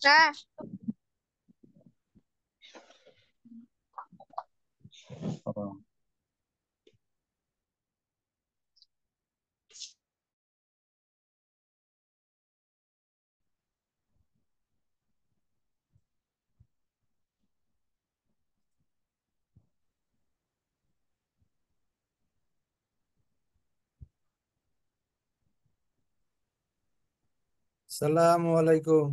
হ্যাঁ, সালামু আলাইকুম।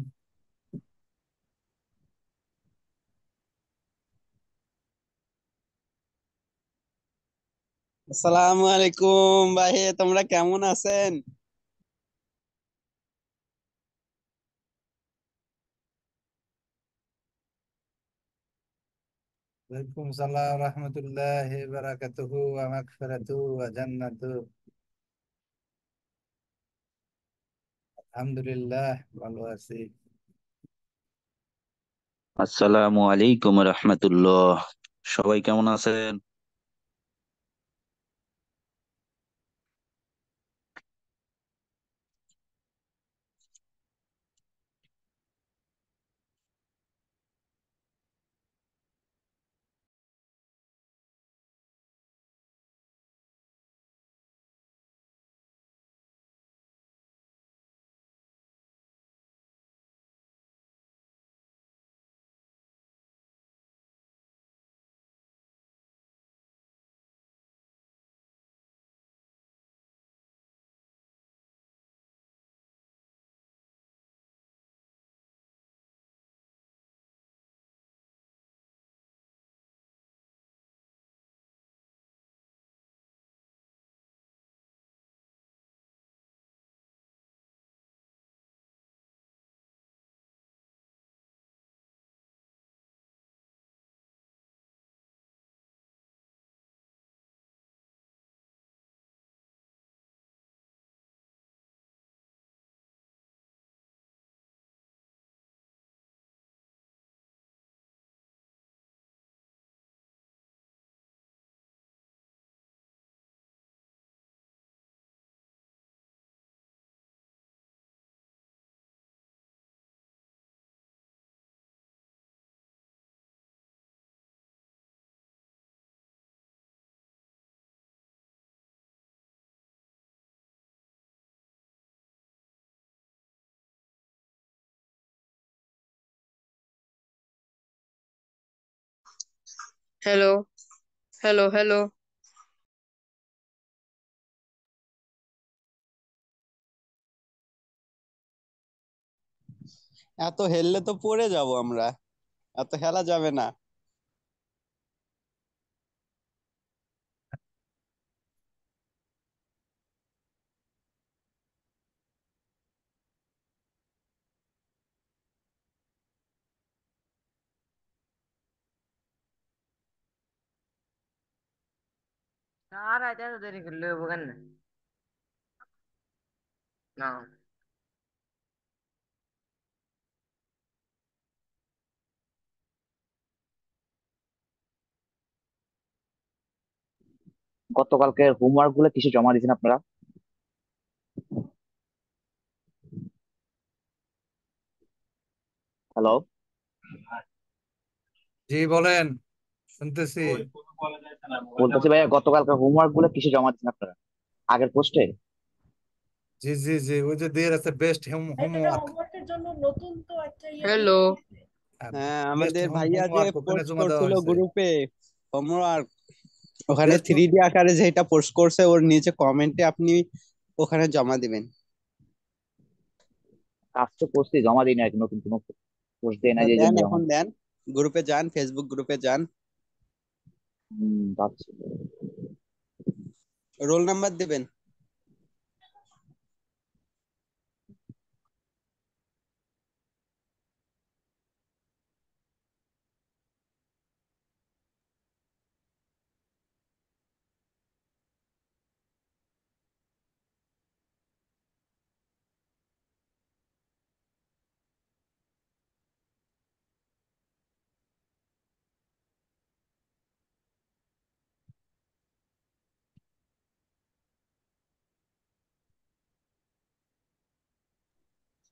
আসসালামু আলাইকুম ভাই, তোমরা কেমন আছেন? ওয়ালাইকুম সালাম রহমতুল্লাহি বারাকাতুহু ওয়া মাগফিরাতুহু ওয়া জান্নাতুহু। আলহামদুলিল্লাহ, ভালো আছি। আসসালামু আলাইকুম রহমতুল্লাহ। সবাই কেমন আছেন? Hello, hello, hello. এত হেললে তো পড়ে যাব আমরা, এত হেলা যাবে না। আর আইতে এত দেরি করলে হইব কেন? না, গতকালকের হোমওয়ার্ক গুলো কিসে জমা দিয়েছেন আপনারা? হ্যালো, জি বলেন, শুনতেছি। বলতেছি ভাইয়া, গতকালকের হোমওয়ার্ক গুলো কিসে জমা দিয়েছেন আপনারা? আগের পোস্টে? জি জি জি, ওই যে দিয়ে আছে বেস্ট হোমওয়ার্ক। হ্যালো। হ্যাঁ, বেস্ট আমাদের ভাইয়া যে হোমওয়ার্ক ওখানে পোস্ট জমা দেওয়া করছিল হয়েছে। গ্রুপে হোমওয়ার্ক, ওখানে বেস্ট 3D আকারে যেটা পোস্ট করছে ওর নিচে কমেন্টে আপনি ওখানে জমা দিবেন। কাজ তো করছি, জমা দিই না, আর কি নতুন কোনো পোস্ট দেয় না, যে এই দেন জন্য জমা এখন দিই। দেন, গ্রুপে যান, ফেসবুক গ্রুপে যান, ভাবছি। রোল নাম্বার দিবেন।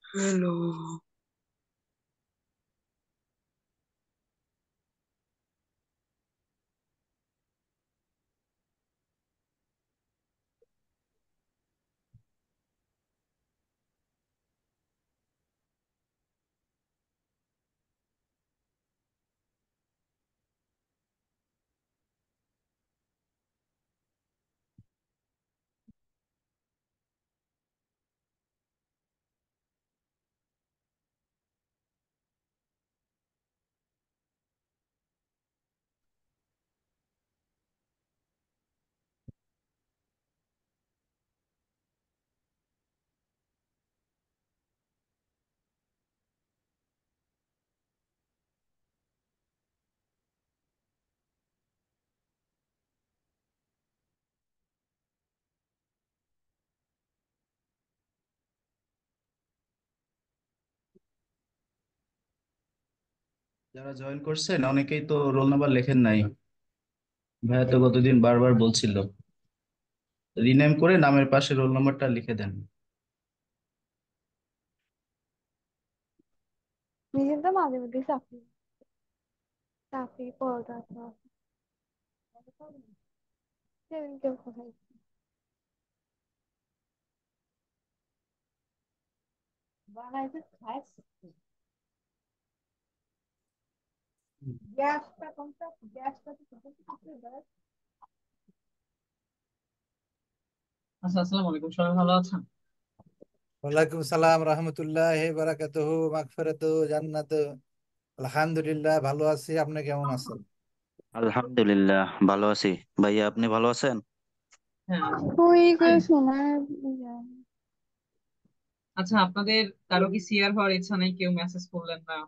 হ্যালো। যারা জয়েন করছেন অনেকেই তো রোল নাম্বার লেখেন নাই। ভাইয়া তো গতদিন বারবার বলছিল রিনেম করে নামের পাশে রোল নাম্বারটা লিখে দেন। নিজেদের মাঝে মধ্যে চাকরি চাকরি পড়াটা সেদিনকে কোথায় বানাইতে খাইছি গ্যাসটা কোনটা গ্যাসটা তো আচ্ছা, আসসালামু আলাইকুম, সবাই ভালো আছেন? ওয়ালাইকুম সালাম রহমতুল্লাহ বারাকাতুহু মাগফিরাতু জান্নাত। আলহামদুলিল্লাহ ভালো আছি, আপনি কেমন আছেন? আলহামদুলিল্লাহ ভালো আছি। ভাইয়া আপনি ভালো আছেন? হ্যাঁ ওই করে শোনার আচ্ছা, আপনাদের কারো কি সিআর হওয়ার ইচ্ছা নেই? কেউ মেসেজ করলেন না,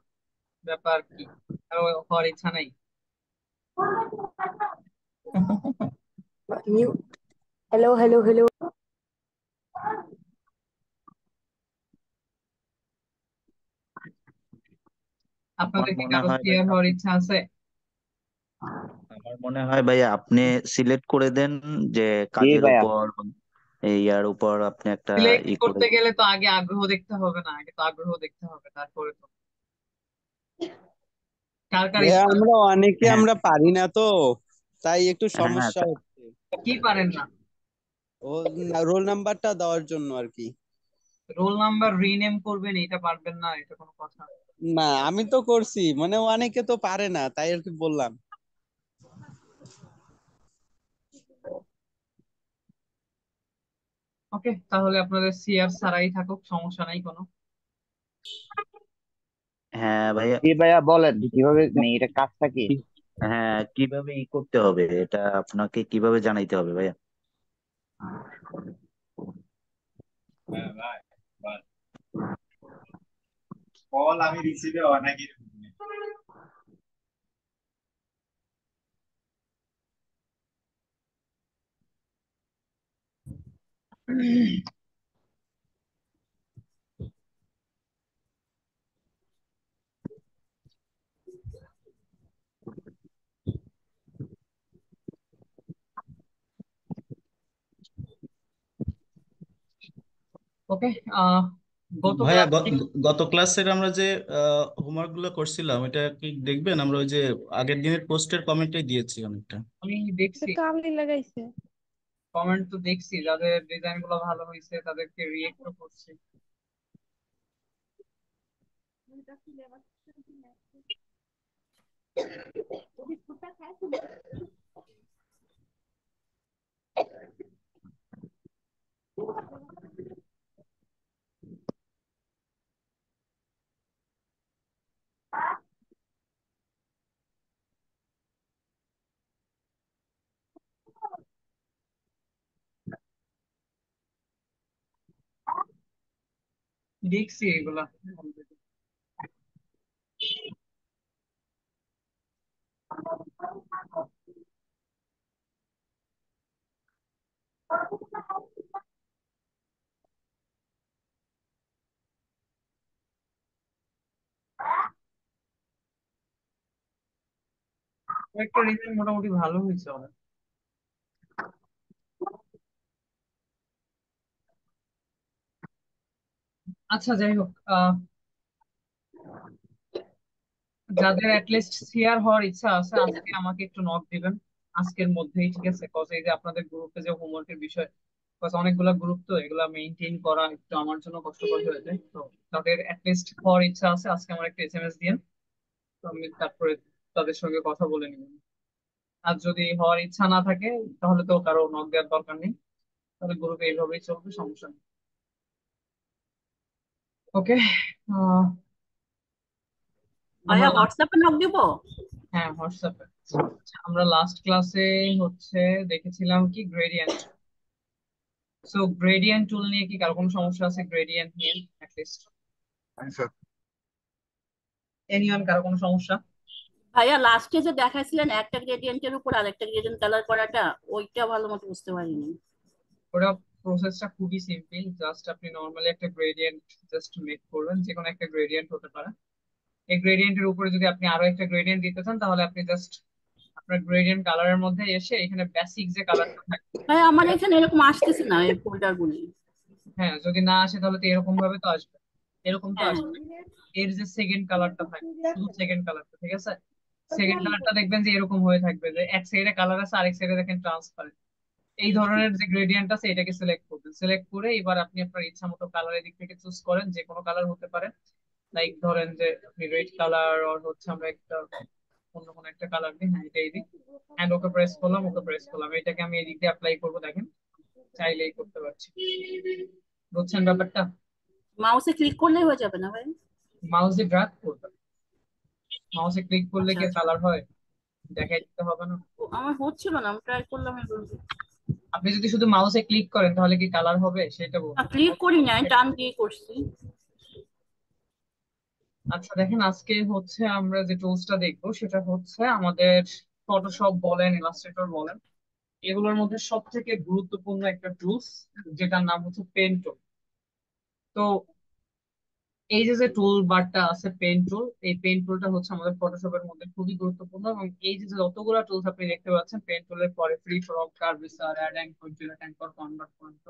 ব্যাপার কি? কারো হওয়ার ইচ্ছা নেই? হ্যালো হ্যালো হ্যালো, আমার আপনাদের কি মনে কারো হয় সিআর ভাইয়া হওয়ার ইচ্ছা আছে? আমার মনে হয় ভাইয়া আপনি সিলেক্ট করে দেন যে জি কাজের ভাইয়া। উপর, এই ইয়ার উপর আপনি একটা সিলেক্ট ই করে করতে দেন। গেলে তো আগে আগ্রহ দেখতে হবে না? আগে তো আগ্রহ দেখতে হবে, তারপরে তো কার কার ভাইয়া ইচ্ছা আমরা আছে? অনেকে হ্যাঁ, আমরা পারি না তো, তাই একটু হ্যাঁ, সমস্যা হচ্ছে। কি পারেন না? ও, রোল নাম্বারটা দেওয়ার জন্য আর কি। রোল নাম্বার রিনেম করবেন, এটা পারবেন না? এটা কোনো কথা? না, আমি তো করছি, মানে অনেকে তো পারে না, তাই আর কি বললাম। ওকে, তাহলে আপনাদের সিআর ছাড়াই থাকুক, সমস্যা নাই কোনো। হ্যাঁ ভাইয়া। জি ভাইয়া, বলেন কিভাবে নেই, এটা কাজটা কি? কি- হ্যাঁ, কিভাবে ই করতে হবে এটা আপনাকে কিভাবে জানাইতে হবে ভাইয়া? ওকে, আহ গত ভাইয়া ক্লাসে গত ক্লাসের আমরা যে হোমওয়ার্ক গুলো করছিলাম এটা কি দেখবেন? আমরা ওই যে আগের দিনের পোস্টের কমেন্টে দিয়েছি অনেকটা। আমি দেখছি, কামলি লাগাইছে, কমেন্ট তো দেখছি, যাদের ডিজাইন গুলো ভালো হয়েছে তাদেরকে রিয়েক্ট করছি। দেখছি এগুলা। একটা রিজেন মোটামুটি ভালো হয়েছে অনেক। আচ্ছা যাই হোক, যাদের অ্যাটলিস্ট সিআর হওয়ার ইচ্ছা আছে আজকে আমাকে একটু নক দিবেন আজকের মধ্যেই, ঠিক আছে? কজ এই যে আপনাদের গ্রুপে যে হোমওয়ার্কের বিষয়, কজ অনেকগুলা গ্রুপ তো এগুলা মেইনটেইন করা একটু আমার জন্য কষ্টকর হয়ে যায়। তো যাদের অ্যাটলিস্ট হওয়ার ইচ্ছা আছে আজকে আমার একটা এসএমএস দিন, তো আমি তারপরে তাদের সঙ্গে কথা বলে নিব। আর যদি হওয়ার ইচ্ছা না থাকে তাহলে তো কারো নক দেওয়ার দরকার নেই, তাহলে গ্রুপে এইভাবেই চলবে, সমস্যা নেই। ওকে। ভাইয়া আমরা হোয়াটসঅ্যাপে নক দিব? হ্যাঁ হোয়াটসঅ্যাপে। আমরা লাস্ট ক্লাসে হচ্ছে দেখেছিলাম কি গ্রেডিয়েন্ট। সো গ্রেডিয়েন্ট টুল নিয়ে কি কারো কোনো সমস্যা আছে? গ্রেডিয়েন্ট নিয়ে অ্যাটলিস্ট এনিওয়ান, কারো কোনো সমস্যা? ভাইয়া লাস্টে যে দেখাইছিলেন একটা গ্রেডিয়েন্টের উপর আরেকটা গ্রেডিয়েন্ট কালার করাটা, ওইটা ভালো মতো বুঝতে পারিনি। ওটা প্রসেসটা খুবই সিম্পল। জাস্ট আপনি নর্মালি একটা গ্রেডিয়েন্ট জাস্ট মেক করবেন, যে কোনো একটা গ্রেডিয়েন্ট হতে পারে। এই গ্রেডিয়েন্টের উপরে যদি আপনি আরো একটা গ্রেডিয়েন্ট দিতে চান তাহলে আপনি জাস্ট আপনার গ্রেডিয়েন্ট কালারের মধ্যে এসে এখানে বেসিক যে কালারটা থাকে। ভাইয়া আমার এখানে এরকম আসতেছে না এই ফোল্ডার গুলি। হ্যাঁ যদি না আসে তাহলে তো এরকম ভাবে তো আসবে, এরকম তো হ্যাঁ আসবে। এর যে সেকেন্ড কালারটা থাকে, শুধু সেকেন্ড কালারটা, ঠিক আছে? সেকেন্ড কালারটা দেখবেন যে এরকম হয়ে থাকবে, যে এক সাইডে কালার আছে আরেক সাইডে দেখেন ট্রান্সপারেন্ট। এই ধরনের যে গ্রেডিয়েন্ট আছে এটাকে সিলেক্ট করবেন। সিলেক্ট করে এবার আপনি আপনার ইচ্ছা মতো কালারের দিক থেকে চুজ করেন, যে কোনো কালার হতে পারে। লাইক ধরেন যে আপনি রেড কালার আর হচ্ছে আমরা একটা অন্য কোনো একটা কালার দিই, হ্যাঁ এটাই দিই। অ্যান্ড ওকে প্রেস করলাম, ওকে প্রেস করলাম। এটাকে আমি এদিক দিয়ে অ্যাপ্লাই করবো, দেখেন চাইলেই করতে পারছি। বুঝছেন ব্যাপারটা? মাউসে ক্লিক করলেই হয়ে যাবে না ভাই? মাউস দিয়ে ড্র্যাগ করবেন। মাউসে ক্লিক করলে আচ্ছা কি আচ্ছা, কালার হয়? দেখাই দিতে হবে না? আমার হচ্ছিল না, আমি ট্রাই করলাম এগুলো। আপনি যদি শুধু মাউসে ক্লিক করেন তাহলে কি কালার হবে সেটা বলুন। ক্লিক করি নাই, টান দিয়ে করছি। আচ্ছা দেখেন, আজকে হচ্ছে আমরা যে টুলসটা দেখবো সেটা হচ্ছে আমাদের ফটোশপ বলেন, ইলাস্ট্রেটর বলেন, এগুলোর মধ্যে সব থেকে গুরুত্বপূর্ণ একটা টুলস, যেটার নাম হচ্ছে পেন টুল। তো এই যে যে টুল বারটা আছে পেন টুল, এই পেন টুলটা হচ্ছে আমাদের ফটোশপের মধ্যে খুবই গুরুত্বপূর্ণ। এবং এই যে যে যতগুলো টুলস আপনি দেখতে পাচ্ছেন পেন টুলের পরে, free form, curvature, add anchor, delete anchor, convert point,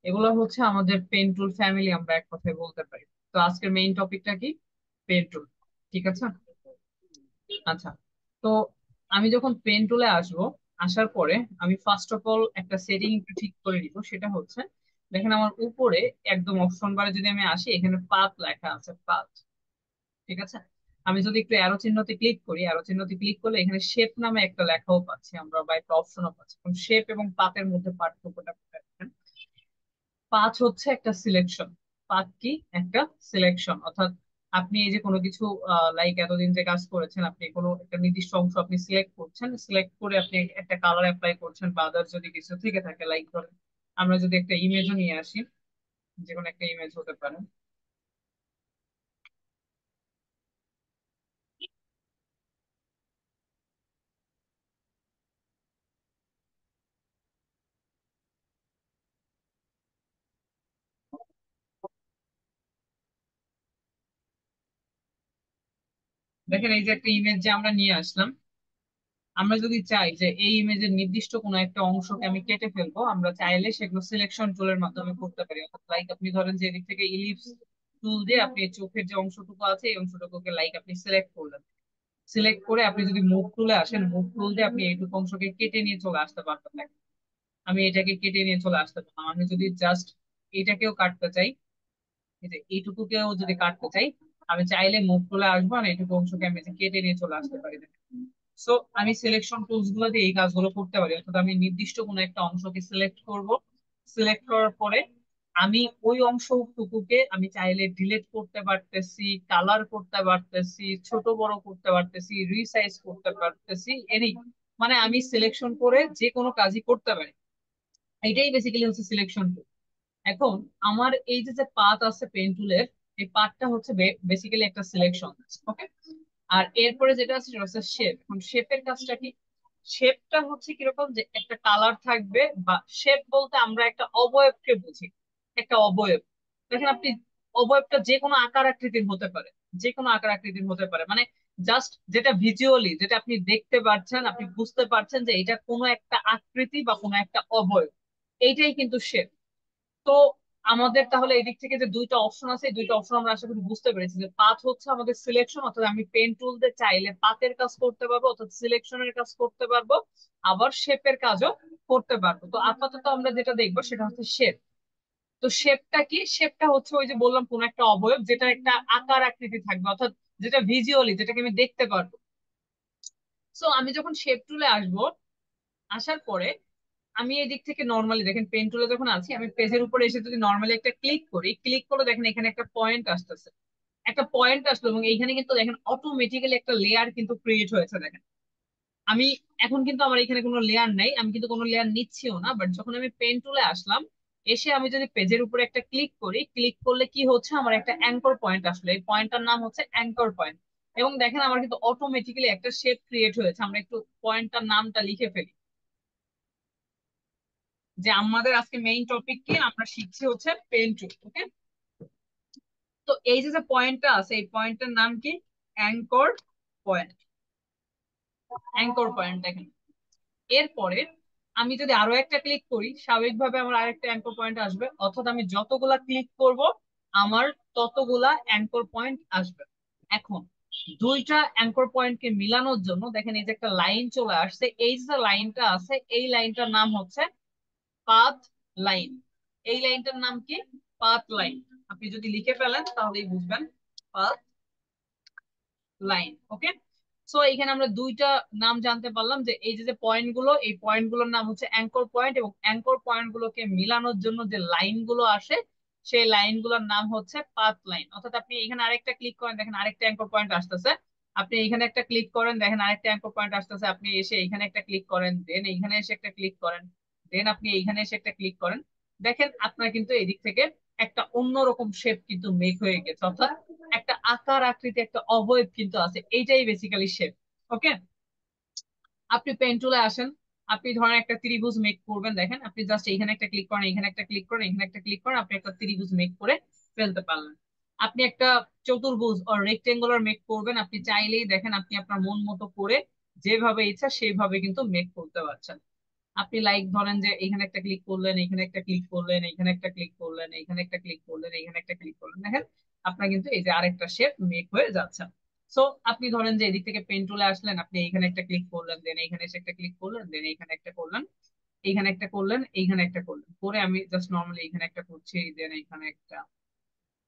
এগুলো হচ্ছে আমাদের পেন টুল ফ্যামিলি, আমরা এক কথায় বলতে পারি। তো আজকের মেইন টপিকটা কি? পেন টুল, ঠিক আছে? আচ্ছা, তো আমি যখন পেন টুলে আসবো, আসার পরে আমি ফার্স্ট অফ অল একটা সেটিং একটু ঠিক করে নিব। সেটা হচ্ছে দেখেন আমার উপরে একদম অপশন বারে যদি আমি আসি, এখানে পাথ লেখা আছে, পাথ, ঠিক আছে? আমি যদি একটু অ্যারো চিহ্নতে ক্লিক করি, অ্যারো চিহ্নতে ক্লিক করলে এখানে শেপ নামে একটা লেখাও পাচ্ছি আমরা, বা একটা অপশনও পাচ্ছি। শেপ এবং পাথের মধ্যে পার্থক্যটা কোথায়? পাথ হচ্ছে একটা সিলেকশন। পাথ কি? একটা সিলেকশন, অর্থাৎ আপনি এই যে কোনো কিছু লাইক এতদিন যে কাজ করেছেন, আপনি কোনো একটা নির্দিষ্ট অংশ আপনি সিলেক্ট করছেন, সিলেক্ট করে আপনি একটা কালার অ্যাপ্লাই করছেন, বা আদার যদি কিছু থেকে থাকে, লাইক ধরেন আমরা যদি একটা ইমেজও নিয়ে আসি, যে কোনো একটা ইমেজ হতে পারে। দেখেন এই যে একটা ইমেজ যে আমরা নিয়ে আসলাম, আমরা যদি চাই যে এই ইমেজের নির্দিষ্ট কোনো একটা অংশকে আমি কেটে ফেলবো, আমরা চাইলে সেগুলো সিলেকশন টুলের মাধ্যমে করতে পারি। লাইক আপনি ধরেন যে এদিক থেকে ইলিপস টুল দিয়ে আপনি এই চোখের যে অংশটুকু আছে এই অংশটুকুকে লাইক আপনি সিলেক্ট করলেন। সিলেক্ট করে আপনি যদি মুভ টুলে আসেন, মুভ টুল দিয়ে আপনি এইটুকু অংশকে কেটে নিয়ে চলে আসতে পারবেন। দেখেন আমি এটাকে কেটে নিয়ে চলে আসতে পারলাম। আমি যদি জাস্ট এটাকেও কাটতে চাই, এই যে এইটুকুকেও যদি কাটতে চাই, আমি চাইলে মুভ টুলে আসবো আর এইটুকু অংশকে আমি যে কেটে নিয়ে চলে আসতে পারি। সো আমি সিলেকশন টুলস গুলো দিয়ে এই কাজগুলো করতে পারি। অর্থাৎ আমি নির্দিষ্ট কোনো একটা অংশকে সিলেক্ট করব, সিলেক্ট করার পরে আমি ওই অংশটুকুকে আমি চাইলে ডিলিট করতে পারতেছি, কালার করতে পারতেছি, ছোট বড় করতে পারতেছি, রিসাইজ করতে পারতেছি, এনি মানে আমি সিলেকশন করে যে কোনো কাজই করতে পারি। এটাই বেসিক্যালি হচ্ছে সিলেকশন টুল। এখন আমার এই যে যে পাথ আছে পেন টুলের, এই পাথটা হচ্ছে বেসিক্যালি একটা সিলেকশন। ওকে, আর এরপরে যেটা আছে সেটা হচ্ছে শেপ। এখন শেপের কাজটা কি? শেপটা হচ্ছে কিরকম, যে একটা কালার থাকবে, বা শেপ বলতে আমরা একটা অবয়বকে বুঝি। একটা অবয়ব, দেখেন আপনি, অবয়বটা যে কোনো আকার আকৃতির হতে পারে, যে কোনো আকার আকৃতির হতে পারে, মানে জাস্ট যেটা ভিজুয়ালি, যেটা আপনি দেখতে পাচ্ছেন, আপনি বুঝতে পারছেন যে এটা কোনো একটা আকৃতি বা কোনো একটা অবয়ব, এইটাই কিন্তু শেপ। তো আমাদের তাহলে এদিক থেকে যে দুইটা অপশন আছে, এই দুইটা অপশন আমরা আশা করি বুঝতে পেরেছি, যে পাথ হচ্ছে আমাদের সিলেকশন, অর্থাৎ আমি পেন টুল দিয়ে চাইলে পাথের কাজ করতে পারবো, অর্থাৎ সিলেকশনের কাজ করতে পারবো, আবার শেপের কাজও করতে পারবো। তো আপাতত আমরা যেটা দেখবো সেটা হচ্ছে শেপ। তো শেপটা কি? শেপটা হচ্ছে ওই যে বললাম, কোন একটা অবয়ব যেটা একটা আকার আকৃতি থাকবে, অর্থাৎ যেটা ভিজুয়ালি, যেটাকে আমি দেখতে পারবো। সো আমি যখন শেপ টুলে আসবো, আসার পরে আমি এই দিক থেকে নর্মালি দেখেন পেন টুলে যখন আছি, আমি পেজের উপরে এসে যদি নর্মালি একটা ক্লিক করি, ক্লিক করে দেখেন এখানে একটা পয়েন্ট আসতেছে, একটা পয়েন্ট আসলো, এবং এইখানে কিন্তু দেখেন অটোমেটিক্যালি একটা লেয়ার কিন্তু ক্রিয়েট হয়েছে। দেখেন আমি এখন কিন্তু আমার এখানে কোনো লেয়ার নাই, আমি কিন্তু কোনো লেয়ার নিচ্ছিও না, বাট যখন আমি পেন টুলে আসলাম, এসে আমি যদি পেজের উপরে একটা ক্লিক করি, ক্লিক করলে কি হচ্ছে, আমার একটা অ্যাঙ্কর পয়েন্ট আসলে, এই পয়েন্টটার নাম হচ্ছে অ্যাঙ্কর পয়েন্ট। এবং দেখেন আমার কিন্তু অটোমেটিক্যালি একটা শেপ ক্রিয়েট হয়েছে। আমরা একটু পয়েন্টটার নামটা লিখে ফেলি, যে আমাদের আজকে মেইন টপিক কি, আমরা শিখছি হচ্ছে পেন টুল। ওকে, তো এই যে যে পয়েন্টটা আছে, এই পয়েন্টের নাম কি? Anchor point. অ্যাঙ্কর পয়েন্ট দেখেন। এরপরে আমি যদি আরো একটা ক্লিক করি, স্বাভাবিকভাবে আমার আরেকটা অ্যাঙ্কর পয়েন্ট আসবে, অর্থাৎ আমি যতগুলা ক্লিক করব আমার ততগুলা অ্যাঙ্কর পয়েন্ট আসবে। এখন দুইটা অ্যাঙ্কর পয়েন্টকে মিলানোর জন্য দেখেন এই যে একটা লাইন চলে আসছে, এই যে লাইনটা আছে, এই লাইনটার নাম হচ্ছে পাথ লাইন। এই লাইনটার নাম কি? Path line. আপনি যদি লিখে ফেলেন তাহলেই বুঝবেন, পাথ লাইন। ওকে, সো এখানে আমরা দুইটা নাম জানতে পারলাম, যে এই যে পয়েন্ট গুলো, এই পয়েন্ট গুলোর নাম হচ্ছে অ্যাঙ্কর পয়েন্ট, এবং অ্যাঙ্কর পয়েন্ট গুলোকে মিলানোর জন্য যে লাইন গুলো আসে, সেই লাইন গুলোর নাম হচ্ছে পাথ লাইন। অর্থাৎ আপনি এখানে আরেকটা ক্লিক করেন, দেখেন আরেকটা অ্যাঙ্কর পয়েন্ট আসতেছে, আপনি এখানে একটা ক্লিক করেন, দেখেন আরেকটা অ্যাঙ্কর পয়েন্ট আসতেছে, আপনি এসে এখানে একটা ক্লিক করেন, দেন এইখানে এসে একটা ক্লিক করেন, দেন আপনি এইখানে এসে একটা ক্লিক করেন, দেখেন আপনার কিন্তু এদিক থেকে একটা অন্যরকম শেপ কিন্তু মেক হয়ে গেছে, অর্থাৎ একটা আকার আকৃতি, একটা অবয়ব কিন্তু আছে, এইটাই বেসিক্যালি শেপ। ওকে, আপনি পেন টুলে আসেন, আপনি ধরেন একটা ত্রিভুজ মেক করবেন, দেখেন আপনি জাস্ট এইখানে একটা ক্লিক করেন, এখানে একটা ক্লিক করেন, এখানে একটা ক্লিক করেন, আপনি একটা ত্রিভুজ মেক করে ফেলতে পারলেন। আপনি একটা চতুর্ভুজ ও রেক্টেঙ্গুলার মেক করবেন, আপনি চাইলেই দেখেন আপনি আপনার মন মতো করে যেভাবে ইচ্ছা সেইভাবে কিন্তু মেক করতে পারছেন। আপনি লাইক ধরেন যে এখানে একটা ক্লিক করলেন, এখানে একটা ক্লিক করলেন, এখানে একটা ক্লিক করলেন, এখানে একটা ক্লিক করলেন, এখানে একটা ক্লিক করলেন, দেখেন আপনার কিন্তু এই যে আরেকটা শেপ মেক হয়ে যাচ্ছে। সো আপনি ধরেন যে এদিক থেকে পেন টুলে আসলেন, আপনি এখানে একটা ক্লিক করলেন, দেন এখানে এসে একটা ক্লিক করলেন, দেন এখানে একটা করলেন, এইখানে একটা করলেন, এইখানে একটা করলেন, করে আমি জাস্ট নর্মালি এখানে একটা করছি, দেন এইখানে একটা,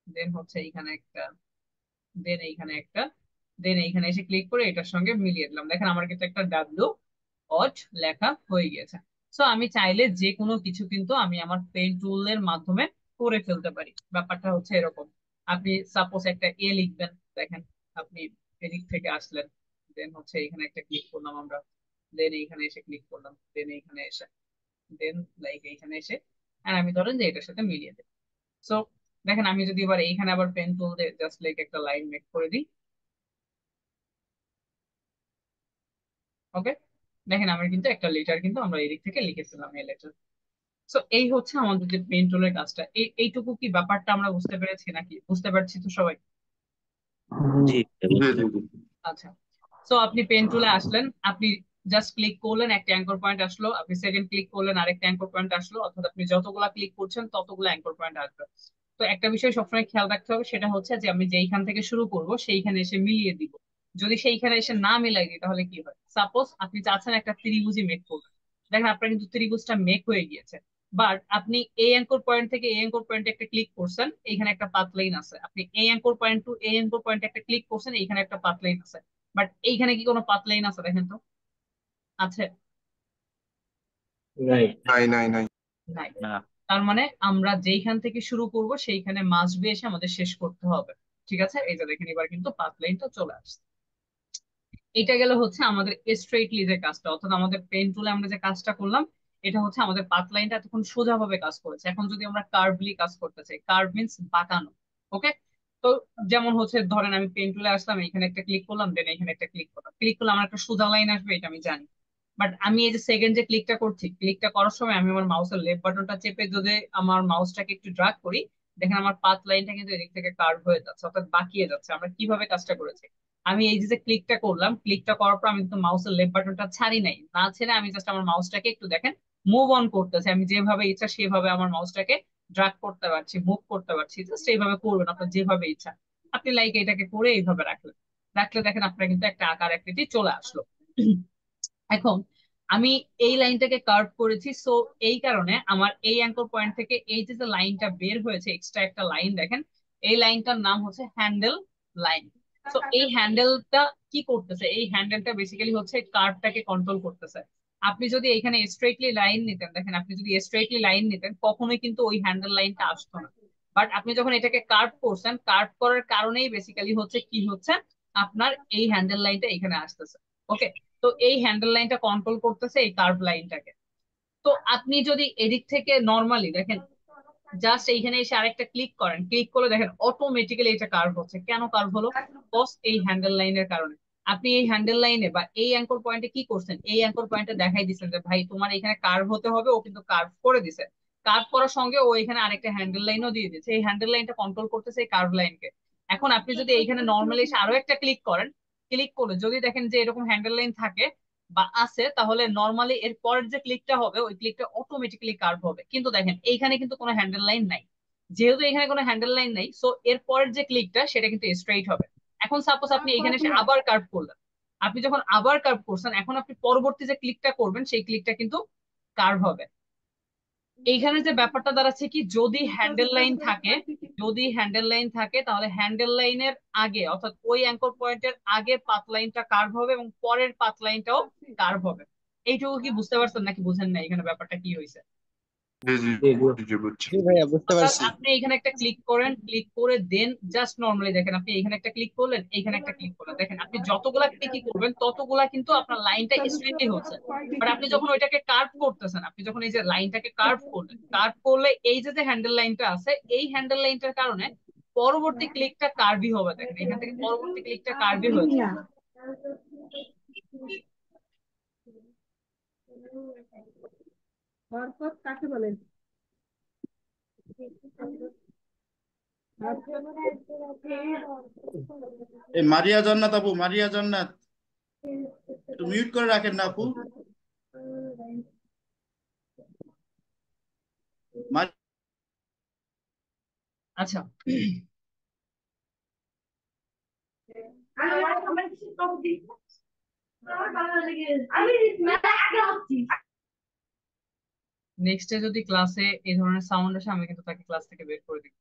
দেন হচ্ছে এইখানে একটা, দেন এইখানে একটা, দেন এইখানে এসে ক্লিক করে এটার সঙ্গে মিলিয়ে দিলাম, দেখেন আমার কিন্তু একটা ডাব্লিউ অট লেখা হয়ে গিয়েছে। সো আমি চাইলে যে কোনো কিছু কিন্তু আমি আমার পেন টুলের মাধ্যমে করে ফেলতে পারি। ব্যাপারটা হচ্ছে এরকম, আপনি সাপোজ একটা এ লিখবেন, দেখেন আপনি এদিক থেকে আসলেন, দেন হচ্ছে এখানে একটা ক্লিক করলাম আমরা, দেন এইখানে এসে ক্লিক করলাম, দেন এইখানে এসে, দেন লাইক এইখানে এসে, আর আমি ধরেন যে এটার সাথে মিলিয়ে দিই। সো দেখেন আমি যদি এবার এইখানে আবার পেন টুল দিয়ে জাস্ট লাইক একটা লাইন মেক করে দিই, ওকে, দেখেন আমরা কিন্তু একটা লেটার কিন্তু আমরা এদিক থেকে লিখেছিলাম, এই লেটার। সো এই হচ্ছে আমাদের যে পেন টুলের কাজটা। এইটুকু কি ব্যাপারটা আমরা বুঝতে পেরেছি নাকি? বুঝতে পারছি তো সবাই? জি আচ্ছা, সো আপনি পেন টুলে আসলেন, আপনি জাস্ট ক্লিক করলেন, একটা অ্যাঙ্কর পয়েন্ট আসলো, আপনি সেকেন্ড ক্লিক করলেন, আরেকটা অ্যাঙ্কর পয়েন্ট আসলো, অর্থাৎ আপনি যতগুলা ক্লিক করছেন ততগুলো অ্যাঙ্কর পয়েন্ট আসবে। তো একটা বিষয় সবসময় খেয়াল রাখতে হবে, সেটা হচ্ছে যে আমি যেইখান থেকে শুরু করব সেইখানে এসে মিলিয়ে দিব। যদি সেইখানে এসে না মিলাই দিই তাহলে কি হয়? সাপোজ আপনি চাচ্ছেন একটা ত্রিভুজই মেক করবেন, দেখেন আপনার কিন্তু ত্রিভুজটা মেক হয়ে গিয়েছে, বাট আপনি এই অ্যাঙ্কর পয়েন্ট থেকে এই অ্যাঙ্কর পয়েন্টে একটা ক্লিক করছেন, এইখানে একটা পাথ লাইন আছে, আপনি এই অ্যাঙ্কর পয়েন্ট টু এই অ্যাঙ্কর পয়েন্টে একটা ক্লিক করছেন, এইখানে একটা পাথ লাইন আছে, বাট এইখানে কি কোনো পাথ লাইন আছে? দেখেন তো, আছে? নাই নাই নাই নাই। না। তার মানে আমরা যেইখান থেকে শুরু করব সেইখানে মাস বি এসে আমাদের শেষ করতে হবে। ঠিক আছে, এই যে দেখেন এবার কিন্তু পাথ লাইনটা চলে আসছে। এটা গেল হচ্ছে আমাদের স্ট্রেইটলি যে কাজটা, অর্থাৎ আমাদের পেন টুলে আমরা যে কাজটা করলাম, এটা হচ্ছে আমাদের পাথ লাইনটা এতক্ষণ সোজাভাবে কাজ করেছে, এখন যদি আমরা কার্ভলি কাজ করতে চাই, কার্ভ মিন্স বাঁকানো। ওকে, তো যেমন হচ্ছে ধরেন আমি পেন টুলে আসলাম, এখানে একটা ক্লিক করলাম, দেন এখানে একটা ক্লিক করলে আমার একটা সোজা লাইন আসবে, এটা আমি জানি। বাট আমি এই যে সেকেন্ড যে ক্লিকটা করছি, ক্লিকটা করার সময় আমি আমার মাউসের লেফট বাটনটা চেপে যদি আমার মাউসটাকে একটু ড্রাগ করি, দেখেন আমার পাথ লাইনটা কিন্তু এদিক থেকে কার্ভ হয়ে যাচ্ছে, অর্থাৎ বাঁকিয়ে যাচ্ছে। আমরা কিভাবে কাজটা করেছি, আমি এই যে ক্লিকটা করলাম, ক্লিকটা করার পর আমি কিন্তু মাউসের লেফট বাটনটা ছাড়ি নাই, না ছেড়ে আমি জাস্ট আমার মাউসটাকে একটু দেখেন মুভ অন করতেছি, আমি যেভাবে ইচ্ছা সেভাবে আমার মাউসটাকে ড্রাগ করতে পারছি, মুভ করতে পারছি। জাস্ট এইভাবে করবেন আপনার যেভাবে ইচ্ছা। আপনি লাইক এটাকে করে এইভাবে রাখলেন, রাখলে দেখেন আপনার কিন্তু একটা আকার আকৃতি চলে আসলো। এখন আমি এই লাইনটাকে কার্ভ করেছি, সো এই কারণে আমার এই অ্যাঙ্কর পয়েন্ট থেকে এই যে লাইনটা বের হয়েছে, এক্সট্রা একটা লাইন দেখেন, এই লাইনটার নাম হচ্ছে হ্যান্ডেল লাইন। তো এই হ্যান্ডেলটা কি করতেছে, এই হ্যান্ডেলটা বেসিক্যালি হচ্ছে কার্ভটাকে কন্ট্রোল করতেছে। আপনি যদি এখানে স্ট্রেটলি লাইন নিতেন, দেখেন আপনি যদি স্ট্রেটলি লাইন নিতেন কখনোই কিন্তু ওই হ্যান্ডেল লাইনটা আসতো না। বাট আপনি যখন এটাকে কার্ভ করছেন, কার্ভ করার কারণেই বেসিক্যালি হচ্ছে কি হচ্ছে, আপনার এই হ্যান্ডেল লাইনটা এখানে আসতেছে। ওকে, তো এই হ্যান্ডেল লাইনটা কন্ট্রোল করতেছে এই কার্ভ লাইনটাকে। তো আপনি যদি এদিক থেকে নর্মালি দেখেন, জাস্ট এইখানে এসে আরেকটা ক্লিক করেন, ক্লিক করলে দেখেন অটোমেটিক্যালি এটা কার্ভ হচ্ছে। কেন কার্ভ হলো? বস এই হ্যান্ডেল লাইনের কারণে। আপনি এই হ্যান্ডেল লাইনে বা এই অ্যাঙ্কর পয়েন্টে কি করছেন, এই অ্যাঙ্কর পয়েন্টে দেখাই দিচ্ছেন যে ভাই তোমার এখানে কার্ভ হতে হবে, ও কিন্তু কার্ভ করে দিছে। কার্ভ করার সঙ্গে ও এখানে আরেকটা হ্যান্ডেল লাইনও দিয়ে দিচ্ছে, এই হ্যান্ডেল লাইনটা কন্ট্রোল করতেছে এই কার্ভ লাইনকে। এখন আপনি যদি এইখানে নর্মালি এসে আরো একটা ক্লিক করেন, ক্লিক করলে যদি দেখেন যে এরকম হ্যান্ডেল লাইন থাকে বা আছে, তাহলে নর্মালি এর পরের যে ক্লিকটা হবে ওই ক্লিকটা অটোমেটিক্যালি কার্ভ হবে। কিন্তু দেখেন এইখানে কিন্তু কোনো হ্যান্ডেল লাইন নাই, যেহেতু এখানে কোনো হ্যান্ডেল লাইন নাই, সো এর পরের যে ক্লিকটা সেটা কিন্তু স্ট্রেইট হবে। এখন সাপোজ আপনি এখানে এসে আবার কার্ভ করলেন, আপনি যখন আবার কার্ভ করছেন, এখন আপনি পরবর্তী যে ক্লিকটা করবেন সেই ক্লিকটা কিন্তু কার্ভ হবে। এইখানে যে ব্যাপারটা দাঁড়াচ্ছে কি, যদি হ্যান্ডেল লাইন থাকে, যদি হ্যান্ডেল লাইন থাকে তাহলে হ্যান্ডেল লাইনের আগে অর্থাৎ ওই অ্যাঙ্কর পয়েন্টের আগে পাথ লাইনটা কার্ভ হবে এবং পরের পাথ লাইনটাও কার্ভ হবে। এইটুকু কি বুঝতে পারছেন নাকি বুঝেন না এখানে ব্যাপারটা কি হয়েছে? জি জি জি জি জি বুঝছি। জি ভাইয়া বুঝতে অর্থাৎ পারছি। আপনি এখানে একটা ক্লিক করেন, ক্লিক করে দেন জাস্ট নর্মালি দেখেন আপনি এখানে একটা ক্লিক করলেন, এখানে একটা ক্লিক করলেন, দেখেন আপনি যতগুলা ক্লিকই করবেন ততগুলা কিন্তু আপনার লাইনটা স্ট্রেটই হচ্ছে। বাট আপনি যখন ওইটাকে কার্ভ করতেছেন, আপনি যখন এই যে লাইনটাকে কার্ভ করলেন, কার্ভ করলে এই যে হ্যান্ডেল লাইনটা আছে, এই হ্যান্ডেল লাইনটার কারণে পরবর্তী ক্লিকটা কার্ভি হবে। দেখেন এখান থেকে পরবর্তী ক্লিকটা কার্ভি হয়েছে। এই মারিয়া জান্নাত আপু, মারিয়া জান্নাত একটু মিউট করে রাখেন না আপু। আচ্ছা, নেক্সটে যদি ক্লাসে এই ধরনের সাউন্ড আসে আমি কিন্তু তাকে ক্লাস থেকে বের করে দিব।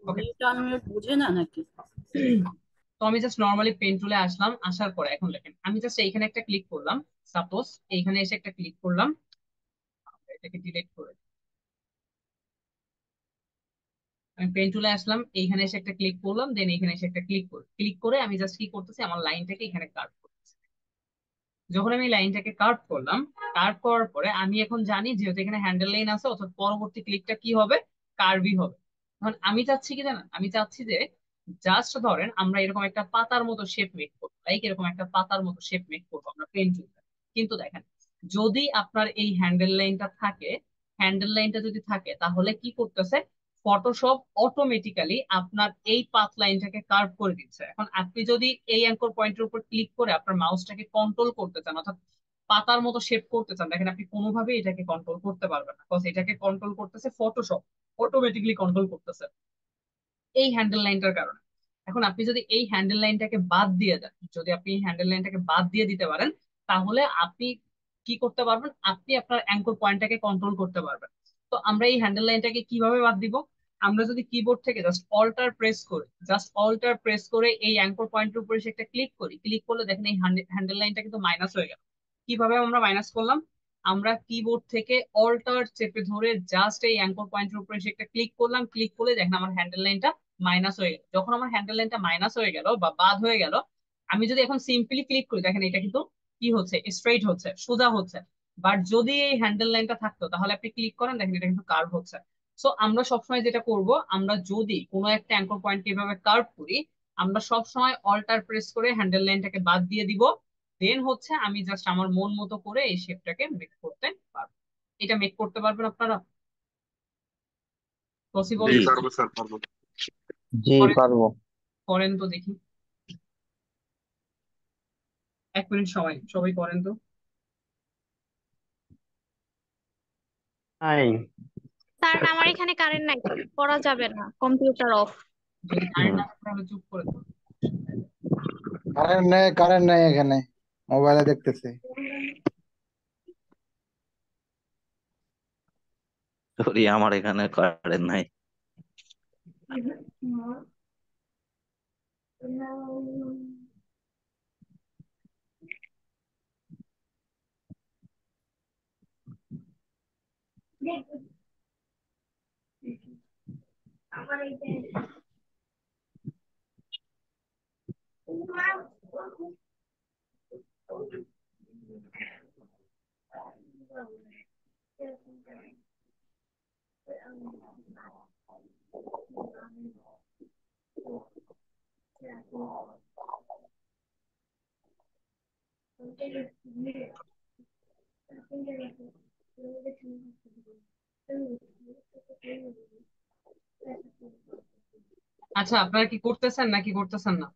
ওকে, মিউট আনমিউট বুঝে না নাকি? তো আমি জাস্ট নর্মালি পেন টুলে আসলাম, আসার পরে এখন দেখেন আমি জাস্ট এইখানে একটা ক্লিক করলাম, সাপোজ এইখানে এসে একটা ক্লিক করলাম, এটাকে ডিলিট করে আমি পেন টুলে আসলাম, এইখানে এসে একটা ক্লিক করলাম, দেন এইখানে এসে একটা ক্লিক করে আমি জাস্ট কি করতেছি, আমার লাইনটাকে এখানে কাট করতেছি। যখন আমি লাইনটাকে কাট করলাম, কাট করার পরে আমি এখন জানি যেহেতু এখানে হ্যান্ডেল লাইন আছে, অর্থাৎ পরবর্তী ক্লিকটা কি হবে, কার্ভি হবে। এখন আমি চাচ্ছি কি জানেন, আমি চাচ্ছি যে জাস্ট ধরেন আমরা এরকম একটা পাতার মতো শেপ মেক করবো, লাইক এরকম একটা পাতার মতো শেপ মেক করবো আমরা পেন টুলটা। কিন্তু দেখেন যদি আপনার এই হ্যান্ডেল লাইনটা থাকে, হ্যান্ডেল লাইনটা যদি থাকে তাহলে কি করতেছে, ফটোশপ অটোমেটিক্যালি আপনার এই পাথ লাইনটাকে কার্ভ করে দিচ্ছে। এখন আপনি যদি এই অ্যাঙ্কর পয়েন্টের উপর ক্লিক করে আপনার মাউসটাকে কন্ট্রোল করতে চান, অর্থাৎ পাতার মতো শেপ করতে চান, দেখেন আপনি কোনোভাবেই এটাকে কন্ট্রোল করতে পারবেন না, বিকজ এটাকে কন্ট্রোল করতেছে ফটোশপ, অটোমেটিক্যালি কন্ট্রোল করতেছে এই হ্যান্ডেল লাইনটার কারণে। এখন আপনি যদি এই হ্যান্ডেল লাইনটাকে বাদ দিয়ে দেন, যদি আপনি এই হ্যান্ডেল লাইনটাকে বাদ দিয়ে দিতে পারেন, তাহলে আপনি কি করতে পারবেন, আপনি আপনার অ্যাঙ্কর পয়েন্টটাকে কন্ট্রোল করতে পারবেন। তো আমরা এই হ্যান্ডেল লাইনটাকে কিভাবে বাদ দিব, আমরা যদি কিবোর্ড থেকে জাস্ট অল্টার প্রেস করে এই অ্যাঙ্কর পয়েন্টের উপরে একটা ক্লিক করি, ক্লিক করলে দেখেন এই হ্যান্ডেল লাইনটা কিন্তু মাইনাস হয়ে গেল। কিভাবে আমরা মাইনাস করলাম, আমরা কিবোর্ড থেকে অল্টার চেপে ধরে জাস্ট এই অ্যাঙ্কর পয়েন্টের উপরে একটা ক্লিক করলাম, ক্লিক করলে দেখেন আমার হ্যান্ডেল লাইনটা মাইনাস হয়ে গেল। যখন আমার হ্যান্ডেল লাইনটা মাইনাস হয়ে গেল বা বাদ হয়ে গেল, আমি যদি এখন সিম্পলি ক্লিক করি, দেখেন এটা কিন্তু কি হচ্ছে, স্ট্রেইট হচ্ছে, সোজা হচ্ছে। বাট যদি এই হ্যান্ডেল লাইনটা থাকতো তাহলে আপনি ক্লিক করেন, দেখেন এটা কিন্তু কার্ভ হচ্ছে। সো আমরা সবসময় যেটা করব, আমরা যদি কোনো একটা অ্যাঙ্কর পয়েন্ট এভাবে কার্ভ করি, আমরা সবসময় অল্টার প্রেস করে হ্যান্ডেল লাইনটাকে বাদ দিয়ে দিব। দেন হচ্ছে আমি জাস্ট আমার মন মতো করে এই শেপটাকে মেক করতে পারবো। এটা মেক করতে পারবেন আপনারা? পসিবল? জি জি করেন, পারবো। করেন তো দেখি। 1 মিনিট সময়, সবাই করেন তো। স্যার আমার এখানে কারেন্ট নাই, করা যাবে না, কম্পিউটার অফ। যদি কারেন্ট না থাকে তাহলে চুপ করে থাকুন। কারেন্ট নেই এখানে, মোবাইলে দেখতেছি। সরি, আমার এখানে কারেন্ট নাই। আচ্ছা, আপনারা কি করতেছেন নাকি করতেছেন না?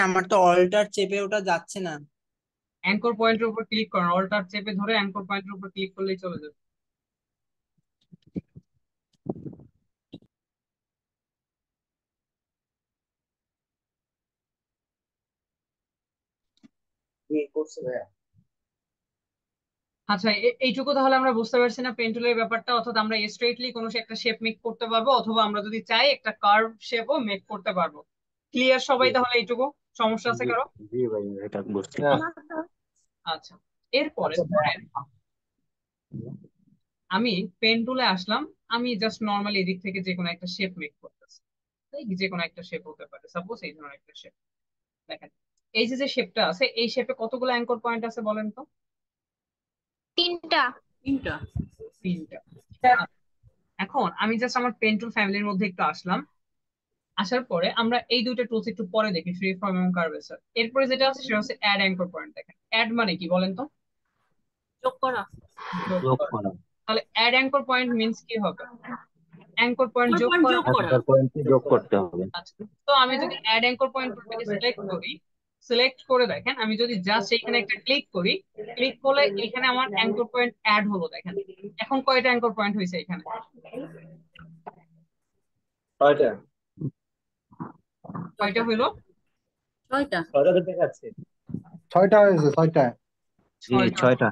আমার তো অল্টার চেপে ওটা যাচ্ছে না। অ্যাঙ্কর পয়েন্টের উপর ক্লিক করেন, অল্টার চেপে ধরে অ্যাঙ্কর পয়েন্টের উপর ক্লিক করলেই চলে যাবে। আচ্ছা, এইটুকু তাহলে আমরা বুঝতে পারছি না পেন টুলের ব্যাপারটা। অর্থাৎ আমরা স্ট্রেটলি কোনো একটা শেপ মেক করতে পারবো, অথবা আমরা যদি চাই একটা কার্ভ শেপও মেক করতে পারবো। ক্লিয়ার সবাই তাহলে? এইটুকু সমস্যা আছে কারো? জি ভাই, এটা বুঝছি। আচ্ছা, এরপরে ধরেন আমি পেন টুলে আসলাম, আমি জাস্ট নর্মালি এদিক থেকে যে কোনো একটা শেপ মেক করতেছি। যে কোনো একটা শেপ হতে পারে, সাপোজ এই ধরনের একটা শেপ। দেখেন এই যে শেপটা আছে, এই শেপে কতগুলো অ্যাঙ্কর পয়েন্ট আছে বলেন তো? 3টা। তিনটা। এখন আমি জাস্ট আমার পেন টুল ফ্যামিলির মধ্যে একটু আসলাম। আসার পরে আমরা এই দুইটা টুলস একটু পরে দেখি, ফ্রি ফর্ম এবং কার্ভেচার। এরপরে যেটা আছে সেটা হচ্ছে অ্যাড অ্যাঙ্কর পয়েন্ট। দেখেন অ্যাড মানে কি বলেন তো? যোগ করা। যোগ যোগ করা। করা। তাহলে অ্যাড অ্যাঙ্কর পয়েন্ট মিন্স কি হবে? অ্যাঙ্কর পয়েন্ট যোগ করা। যোগ করা। একটা পয়েন্টে যোগ করতে হবে। আচ্ছা, তো আমি যদি অ্যাড অ্যাঙ্কর পয়েন্ট টুলটাকে সিলেক্ট করি, সিলেক্ট করে দেখেন আমি যদি জাস্ট এখানে একটা ক্লিক করি, ক্লিক করলে এখানে আমার অ্যাঙ্কর পয়েন্ট অ্যাড হলো। দেখেন এখন কয়টা অ্যাঙ্কর পয়েন্ট হয়েছে এখানে? 6টা। কয়টা হইলো? 6টা। 6টা তো দেখাচ্ছে। 6টা হয়েছে, 6টা। জি 6টা।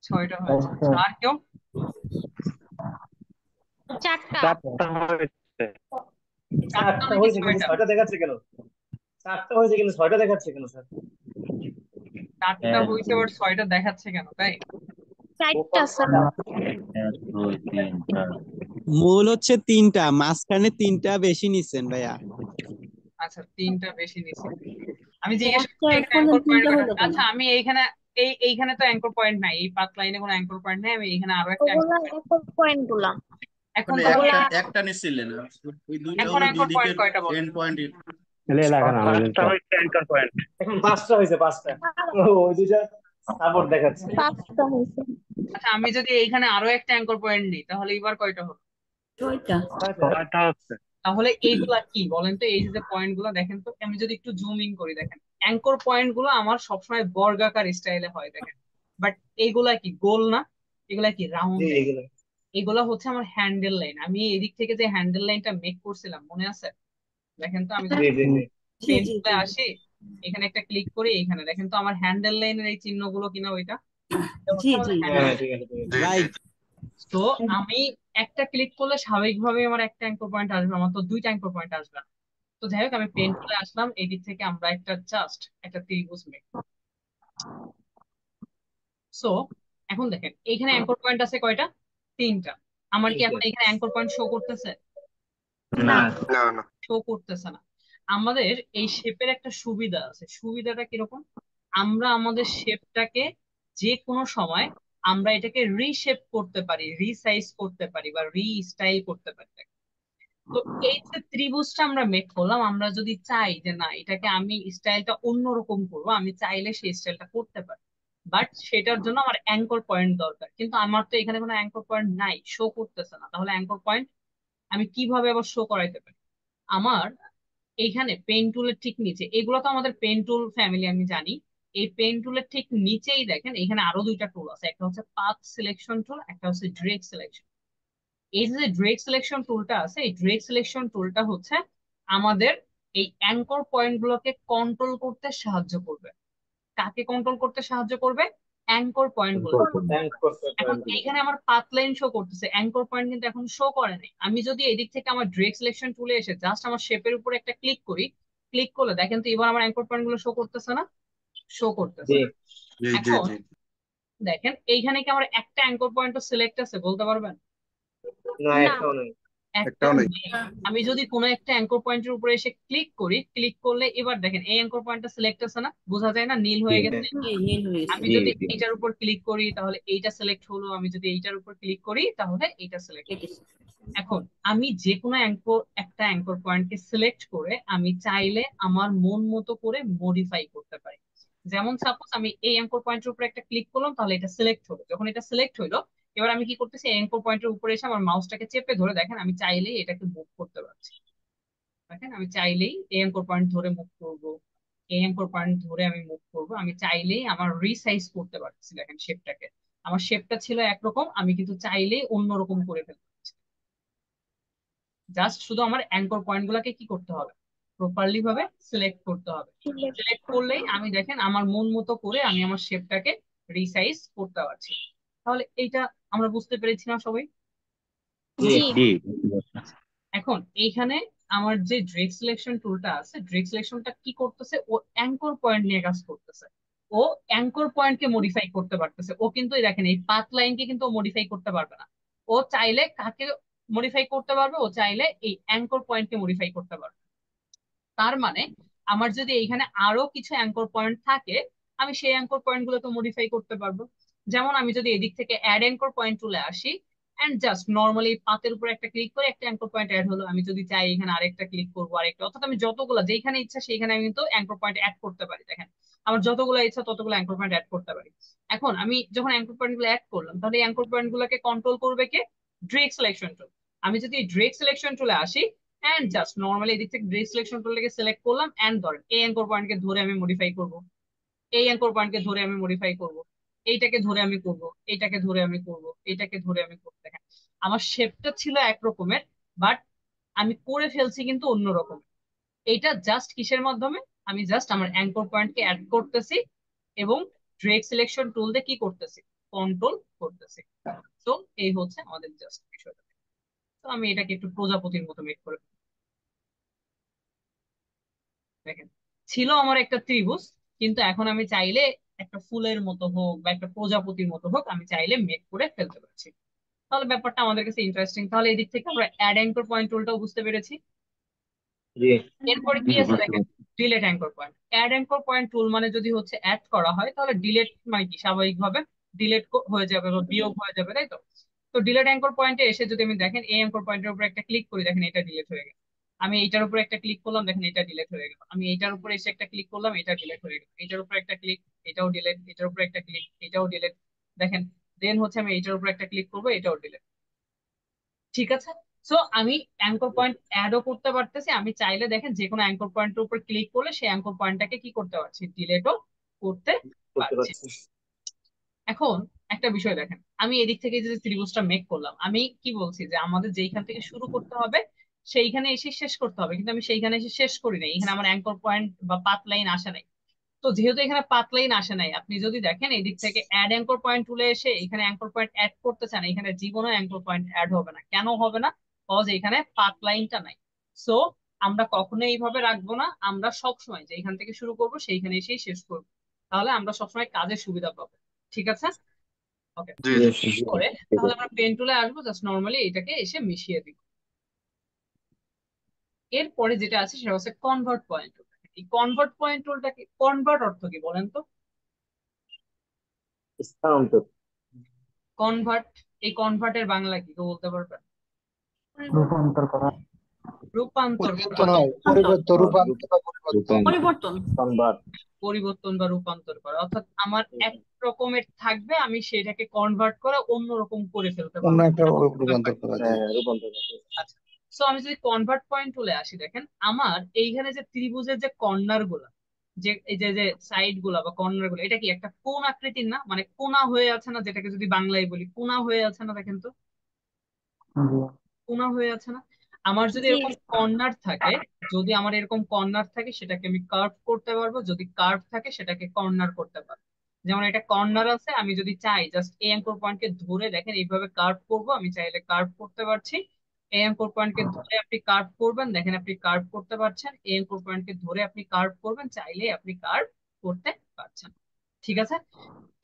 6টা হয়েছে। আর কেউ? 4টা। 4টা হয়েছে। 4টা 4টা নাকি হয়েছে কিন্তু 6টা? 6টা দেখাচ্ছে কেন? 4টা হয়েছে কিন্তু 6টা দেখাচ্ছে কেন স্যার? 4টা হয়েছে বাট 6টা দেখাচ্ছে কেন, তাই? 4টা স্যার। 1 2 3 4। মূল হচ্ছে 3টা, মাঝখানে 3টা বেশি নিচ্ছেন ভাইয়া। আচ্ছা, 3টা বেশি নিছি। আমি জিজ্ঞেস একটা করছি এখানে করলেন, অ্যাঙ্কর পয়েন্ট 3টা কয়টা? হলো কেন? আচ্ছা, আমি এইখানে তো অ্যাঙ্কর পয়েন্ট নাই, এই পাত লাইনে কোনো অ্যাঙ্কর পয়েন্ট নাই। আমি এখানে আরো একটা ওগুলা একর পয়েন্ট গুলা। এখন মানে তাহলে একটা নিচ্ছিলেন, ওই দুইটা এখন হলো অ্যাঙ্কর দুই পয়েন্ট দিকের কয়টা বলেন? End point. পাঁচটা হয়েছে অ্যাঙ্কর পয়েন্ট। এখন 5টা হয়েছে 5টা। ওই দুইটা সাপোর্ট দেখাচ্ছে। 5টা হয়েছে। আচ্ছা, আমি যদি এইখানে আরো একটা অ্যাঙ্কর পয়েন্ট নিই তাহলে এবার কয়টা হলো? 6টা। 6টা হচ্ছে। তাহলে এইগুলা কি বলেন তো? এই যে পয়েন্ট গুলা দেখেন তো, আমি যদি একটু জুম ইন করি, দেখেন অ্যাঙ্কর পয়েন্ট গুলো আমার সবসময় বর্গাকার স্টাইলে হয়, দেখেন। বাট এইগুলা কি গোল না, এগুলা কি রাউন্ড? জি এগুলো। এগুলা হচ্ছে আমার হ্যান্ডেল লাইন। আমি এদিক থেকে যে হ্যান্ডেল লাইনটা মেক করছিলাম মনে আছে? দেখেন তো আমি যদি জি জি জি। জি পেন জি টুলে জি। আসি, এখানে একটা ক্লিক করি, এখানে দেখেন তো আমার হ্যান্ডেল লাইনের এই চিহ্নগুলো কিনা ওইটা? এটা জি হচ্ছে আমাদের জি হ্যান্ডেল। হ্যাঁ ঠিক আছে ঠিক আছে। রাইট। তো আমি একটা ক্লিক করলে স্বাভাবিকভাবে আমার একটা অ্যাঙ্কর পয়েন্ট আসবে, আমার তো দুইটা অ্যাঙ্কর পয়েন্ট আসবে না। তো যাই হোক, আমি পেন টুলে আসলাম, এই দিক থেকে আমরা জাস্ট একটা ত্রিভুজ মেক। সো এখন দেখেন এইখানে অ্যাঙ্কর পয়েন্ট আছে কয়টা? 3টা। আমার কি এখন এখানে অ্যাঙ্কর পয়েন্ট শো করতেছে? না। শো করতেছে না। আমাদের এই শেপের একটা সুবিধা আছে। সুবিধাটা কিরকম? আমরা আমাদের শেপটাকে যে কোনো সময় আমরা এটাকে রিশেপ করতে পারি, রিসাইজ করতে পারি বা রিস্টাইল করতে পারি। তো এই যে ত্রিভুজটা আমরা মেক করলাম, আমরা যদি চাই যে না এটাকে আমি স্টাইলটা অন্যরকম করবো, আমি চাইলে সেই স্টাইলটা করতে পারি। বাট সেটার জন্য আমার অ্যাঙ্কর পয়েন্ট দরকার, কিন্তু আমার তো এখানে কোনো অ্যাঙ্কর পয়েন্ট নাই, শো করতেছে না। তাহলে অ্যাঙ্কর পয়েন্ট আমি কিভাবে আবার শো করাইতে পারি? আমার এইখানে পেন টুলের ঠিক নিচে, এগুলো তো আমাদের পেন টুল ফ্যামিলি আমি জানি। এই পেন টুলের ঠিক নিচেই দেখেন এখানে আরো দুইটা টুল আছে, একটা হচ্ছে পাথ সিলেকশন টুল, একটা হচ্ছে ডিরেক্ট সিলেকশন। এই যে ডিরেক্ট সিলেকশন টুলটা আছে, এই ডিরেক্ট সিলেকশন টুলটা হচ্ছে আমাদের এই অ্যাঙ্কর পয়েন্ট গুলোকে কন্ট্রোল করতে সাহায্য করবে। কাকে কন্ট্রোল করতে সাহায্য করবে? অ্যাঙ্কর পয়েন্ট গুলো। এখন এইখানে আমার পাথ লাইন শো করতেছে, অ্যাঙ্কর পয়েন্ট কিন্তু এখন শো করে নাই। আমি যদি এদিক থেকে আমার ডিরেক্ট সিলেকশন টুলে এসে জাস্ট আমার শেপের উপর একটা ক্লিক করি, ক্লিক করলে দেখেন তো এবার আমার অ্যাঙ্কর পয়েন্ট গুলো শো করতেছে না? শো করতেছে। এখন দেখেন এইখানে কি আমার একটা অ্যাঙ্কর পয়েন্ট সিলেক্ট আছে বলতে পারবেন? না, না। একটাও নেই। একটাও নেই। আমি যদি কোনো একটা অ্যাঙ্কর পয়েন্টের উপরে এসে ক্লিক করি, ক্লিক করলে এবার দেখেন এই অ্যাঙ্কর পয়েন্টটা সিলেক্ট আছে না? বোঝা যায় না নীল হয়ে গেছে? নীল হয়ে আমি গেছে। যদি এইটার উপর ক্লিক করি তাহলে এইটা সিলেক্ট হলো, আমি যদি এইটার উপর ক্লিক করি তাহলে এইটা সিলেক্ট হলো। এখন আমি যে কোনো একটা অ্যাঙ্কর পয়েন্টকে সিলেক্ট করে আমি চাইলে আমার মন মতো করে মডিফাই করতে পারি। যেমন সাপোজ আমি এই অ্যাঙ্কর পয়েন্টের উপর একটা ক্লিক করলাম, তাহলে এটা সিলেক্ট হলো। যখন এটা সিলেক্ট হলো, এবার আমি কি করতেছি, অ্যাঙ্কর পয়েন্টের উপরে এসে আমার মাউসটাকে চেপে ধরে দেখেন আমি চাইলেই এটাকে মুভ করতে পারছি। দেখেন আমি চাইলেই এই অ্যাঙ্কর পয়েন্ট ধরে মুভ করবো, এই অ্যাঙ্কর পয়েন্ট ধরে আমি মুভ করবো। আমি চাইলেই আমার রিসাইজ করতে পারছি। দেখেন শেপটাকে, আমার শেপটা ছিল একরকম, আমি কিন্তু চাইলেই অন্যরকম করে ফেলতে পারছি। জাস্ট শুধু আমার অ্যাঙ্কর পয়েন্ট গুলাকে কি করতে হবে, প্রপারলি ভাবে সিলেক্ট করতে হবে। সিলেক্ট করলেই আমি দেখেন আমার মন মতো করে আমি আমার শেপটাকে রিসাইজ করতে পারছি। তাহলে এইটা আমরা বুঝতে পেরেছি না সবাই? জি। জি। এখন এইখানে আমার যে ডিরেক্ট সিলেকশন টুলটা আছে, ডিরেক্ট সিলেকশনটা কি করতেছে, ও অ্যাঙ্কর পয়েন্ট নিয়ে কাজ করতেছে। ও অ্যাঙ্কর পয়েন্টকে মডিফাই করতে পারতেছে। ও কিন্তু এই দেখেন এই পাথ লাইনকে কিন্তু মডিফাই করতে পারবে না। ও চাইলে কাকে মডিফাই করতে পারবে? ও চাইলে এই অ্যাঙ্কর পয়েন্টকে মডিফাই করতে পারবে। তার মানে আমার যদি এইখানে আরো কিছু অ্যাঙ্কর পয়েন্ট থাকে, আমি সেই অ্যাঙ্কর পয়েন্ট গুলোকে মডিফাই করতে পারবো। যেমন আমি যদি এদিক থেকে অ্যাড অ্যাঙ্কর পয়েন্ট চলে আসি এন্ড জাস্ট নর্মালি পাতের উপর একটা ক্লিক করে একটা অ্যাঙ্কর পয়েন্ট অ্যাড হলো, আমি যদি চাই এখানে আরেকটা ক্লিক করবো, আরেকটা, অর্থাৎ আমি যতগুলো যেখানে ইচ্ছা সেইখানে আমি কিন্তু অ্যাঙ্কর পয়েন্ট অ্যাড করতে পারি। দেখেন আমার যতগুলো ইচ্ছা ততগুলো অ্যাঙ্কর পয়েন্ট অ্যাড করতে পারি। এখন আমি যখন অ্যাঙ্কর পয়েন্ট গুলো অ্যাড করলাম, তাহলে অ্যাঙ্কর পয়েন্ট গুলোকে কন্ট্রোল করবে কে? Direct selection tool. আমি যদি ডিরেক্ট সিলেকশন টুলে আসি এন্ড জাস্ট নর্মালি এদিক থেকে ডিরেক্ট সিলেকশন টুলটাকে সিলেক্ট করলাম এন্ড ধরেন এই অ্যাঙ্কর পয়েন্টকে ধরে আমি মডিফাই করব, এই অ্যাঙ্কর পয়েন্টকে ধরে আমি মডিফাই করব, এইটাকে ধরে আমি করব, এইটাকে ধরে আমি করব, এইটাকে ধরে আমি করব। দেখেন আমার শেপটা ছিল একরকমের, বাট আমি করে ফেলছি কিন্তু অন্য রকমের। এইটা জাস্ট কিসের মাধ্যমে? আমি জাস্ট আমার অ্যাঙ্কর পয়েন্টকে অ্যাড করতেছি এবং ডিরেক্ট সিলেকশন টুল দিয়ে কি করতেছি, কন্ট্রোল করতেছি। তো এই হচ্ছে আমাদের জাস্ট বিষয়টা। তো আমি এটাকে একটু প্রজাপতির মতো মেক করে দেখেন, ছিল আমার একটা ত্রিভুজ, কিন্তু এখন আমি চাইলে একটা ফুলের মতো হোক বা একটা প্রজাপতির মতো হোক, আমি চাইলে মেক করে ফেলতে পারছি। তাহলে ব্যাপারটা আমাদের কাছে ইন্টারেস্টিং। তাহলে এদিক থেকে আমরা অ্যাড অ্যাঙ্কর পয়েন্ট টুলটাও বুঝতে পেরেছি। জি। এরপরে কি আছে দেখেন, delete anchor point. Add anchor point tool মানে যদি হচ্ছে অ্যাড করা হয়, তাহলে ডিলেট মানে কি, স্বাভাবিকভাবে ডিলেট হয়ে যাবে বা বিয়োগ হয়ে যাবে, তাই তো? তো ডিলেট অ্যাঙ্কর পয়েন্টে এসে যদি আমি দেখেন এই অ্যাঙ্কর পয়েন্টের উপর একটা ক্লিক করি, দেখেন এটা ডিলেট হয়ে গেল। আমি এইটার উপর একটা ক্লিক করলাম, দেখেন এটা ডিলেট হয়ে গেল। আমি এইটার উপর এসে একটা ক্লিক করলাম, এটা ডিলেট হয়ে গেল। এইটার উপর একটা ক্লিক, এটাও ডিলেট। এটার উপর একটা ক্লিক, এটাও ডিলেট। দেখেন দেন হচ্ছে আমি এইটার উপর একটা ক্লিক করবো, এটাও ডিলেট। ঠিক আছে? সো আমি অ্যাঙ্কর পয়েন্ট অ্যাডও করতে পারতেছি। আমি চাইলে দেখেন যে কোনো অ্যাঙ্কর পয়েন্টের উপর ক্লিক করলে সেই অ্যাঙ্কর পয়েন্টটাকে কি করতে পারছি, ডিলেটও করতে পারছি। এখন একটা বিষয় দেখেন, আমি এদিক থেকে যে ত্রিভুজটা মেক করলাম, আমি কি বলছি যে আমাদের যেইখান থেকে শুরু করতে হবে সেইখানে এসে শেষ করতে হবে, কিন্তু আমি সেইখানে এসে শেষ করি নাই। এখানে আমার অ্যাঙ্কর পয়েন্ট বা পাথ লাইন আসে নাই। তো যেহেতু এখানে পাথ লাইন আসে নাই, আপনি যদি দেখেন এদিক থেকে অ্যাড অ্যাঙ্কর পয়েন্ট তুলে এসে এখানে অ্যাঙ্কর পয়েন্ট অ্যাড করতে চান, এখানে জীবনও অ্যাঙ্কর পয়েন্ট অ্যাড হবে না। কেন হবে না? কজ এখানে পাথ লাইনটা নাই। সো আমরা কখনো এইভাবে রাখবো না, আমরা সবসময় যেখান থেকে শুরু করব সেইখানে এসেই শেষ করবো। তাহলে আমরা সবসময় কাজের সুবিধা পাবো। ঠিক আছে? ওকে, পরে তাহলে আমরা পেন টুলে আসবো, জাস্ট নর্মালি এটাকে এসে মিশিয়ে দিব। এরপরে যেটা আছে সেটা হচ্ছে কনভার্ট পয়েন্ট টুল। এই কনভার্ট পয়েন্ট টুলটাকে, কনভার্ট অর্থ কি বলেন তো? স্থানান্তর। কনভার্ট, এই কনভার্টের বাংলা কি কেউ বলতে পারবেন? রূপান্তর করা। রূপান্তর পরিবর্তন করা। হয়, পরিবর্তন, রূপান্তর বা পরিবর্তন। পরিবর্তন। কনভার্ট। পরিবর্তন বা রূপান্তর করা, অর্থাৎ আমার এক রকমের থাকবে, আমি সেটাকে কনভার্ট করে অন্য রকম করে ফেলতে অন্য পারবো। একটা রূপান্তর করা যায়। হ্যাঁ, রূপান্তর করা। আচ্ছা, সো আমি যদি কনভার্ট পয়েন্ট টুলে আসি, দেখেন আমার এইখানে যে ত্রিভুজের যে কর্নার গুলা, যে এই যে যে সাইড গুলা বা কর্নার গুলা, এটা কি একটা কোণ আকৃতির না? মানে কোণা হয়ে আছে না, যেটাকে যদি বাংলায় বলি কোণা হয়ে আছে না, দেখেন তো জি। কোণা হয়ে আছে না? আমার যদি জি এরকম কর্নার থাকে, যদি আমার এরকম কর্নার থাকে, সেটাকে আমি কার্ভ করতে পারবো, যদি কার্ভ থাকে সেটাকে কর্নার করতে পারবো। যেমন এটা কর্নার আছে, আমি যদি চাই জাস্ট এই অ্যাঙ্কর পয়েন্টকে ধরে দেখেন এইভাবে কার্ভ করব, আমি চাইলে কার্ভ করতে পারছি। এই অ্যাঙ্কর পয়েন্টকে ধরে আপনি কার্ভ করবেন, দেখেন আপনি কার্ভ করতে পারছেন। এই অ্যাঙ্কর পয়েন্টকে ধরে আপনি কার্ভ করবেন, চাইলে আপনি কার্ভ করতে পারছেন। ঠিক আছে,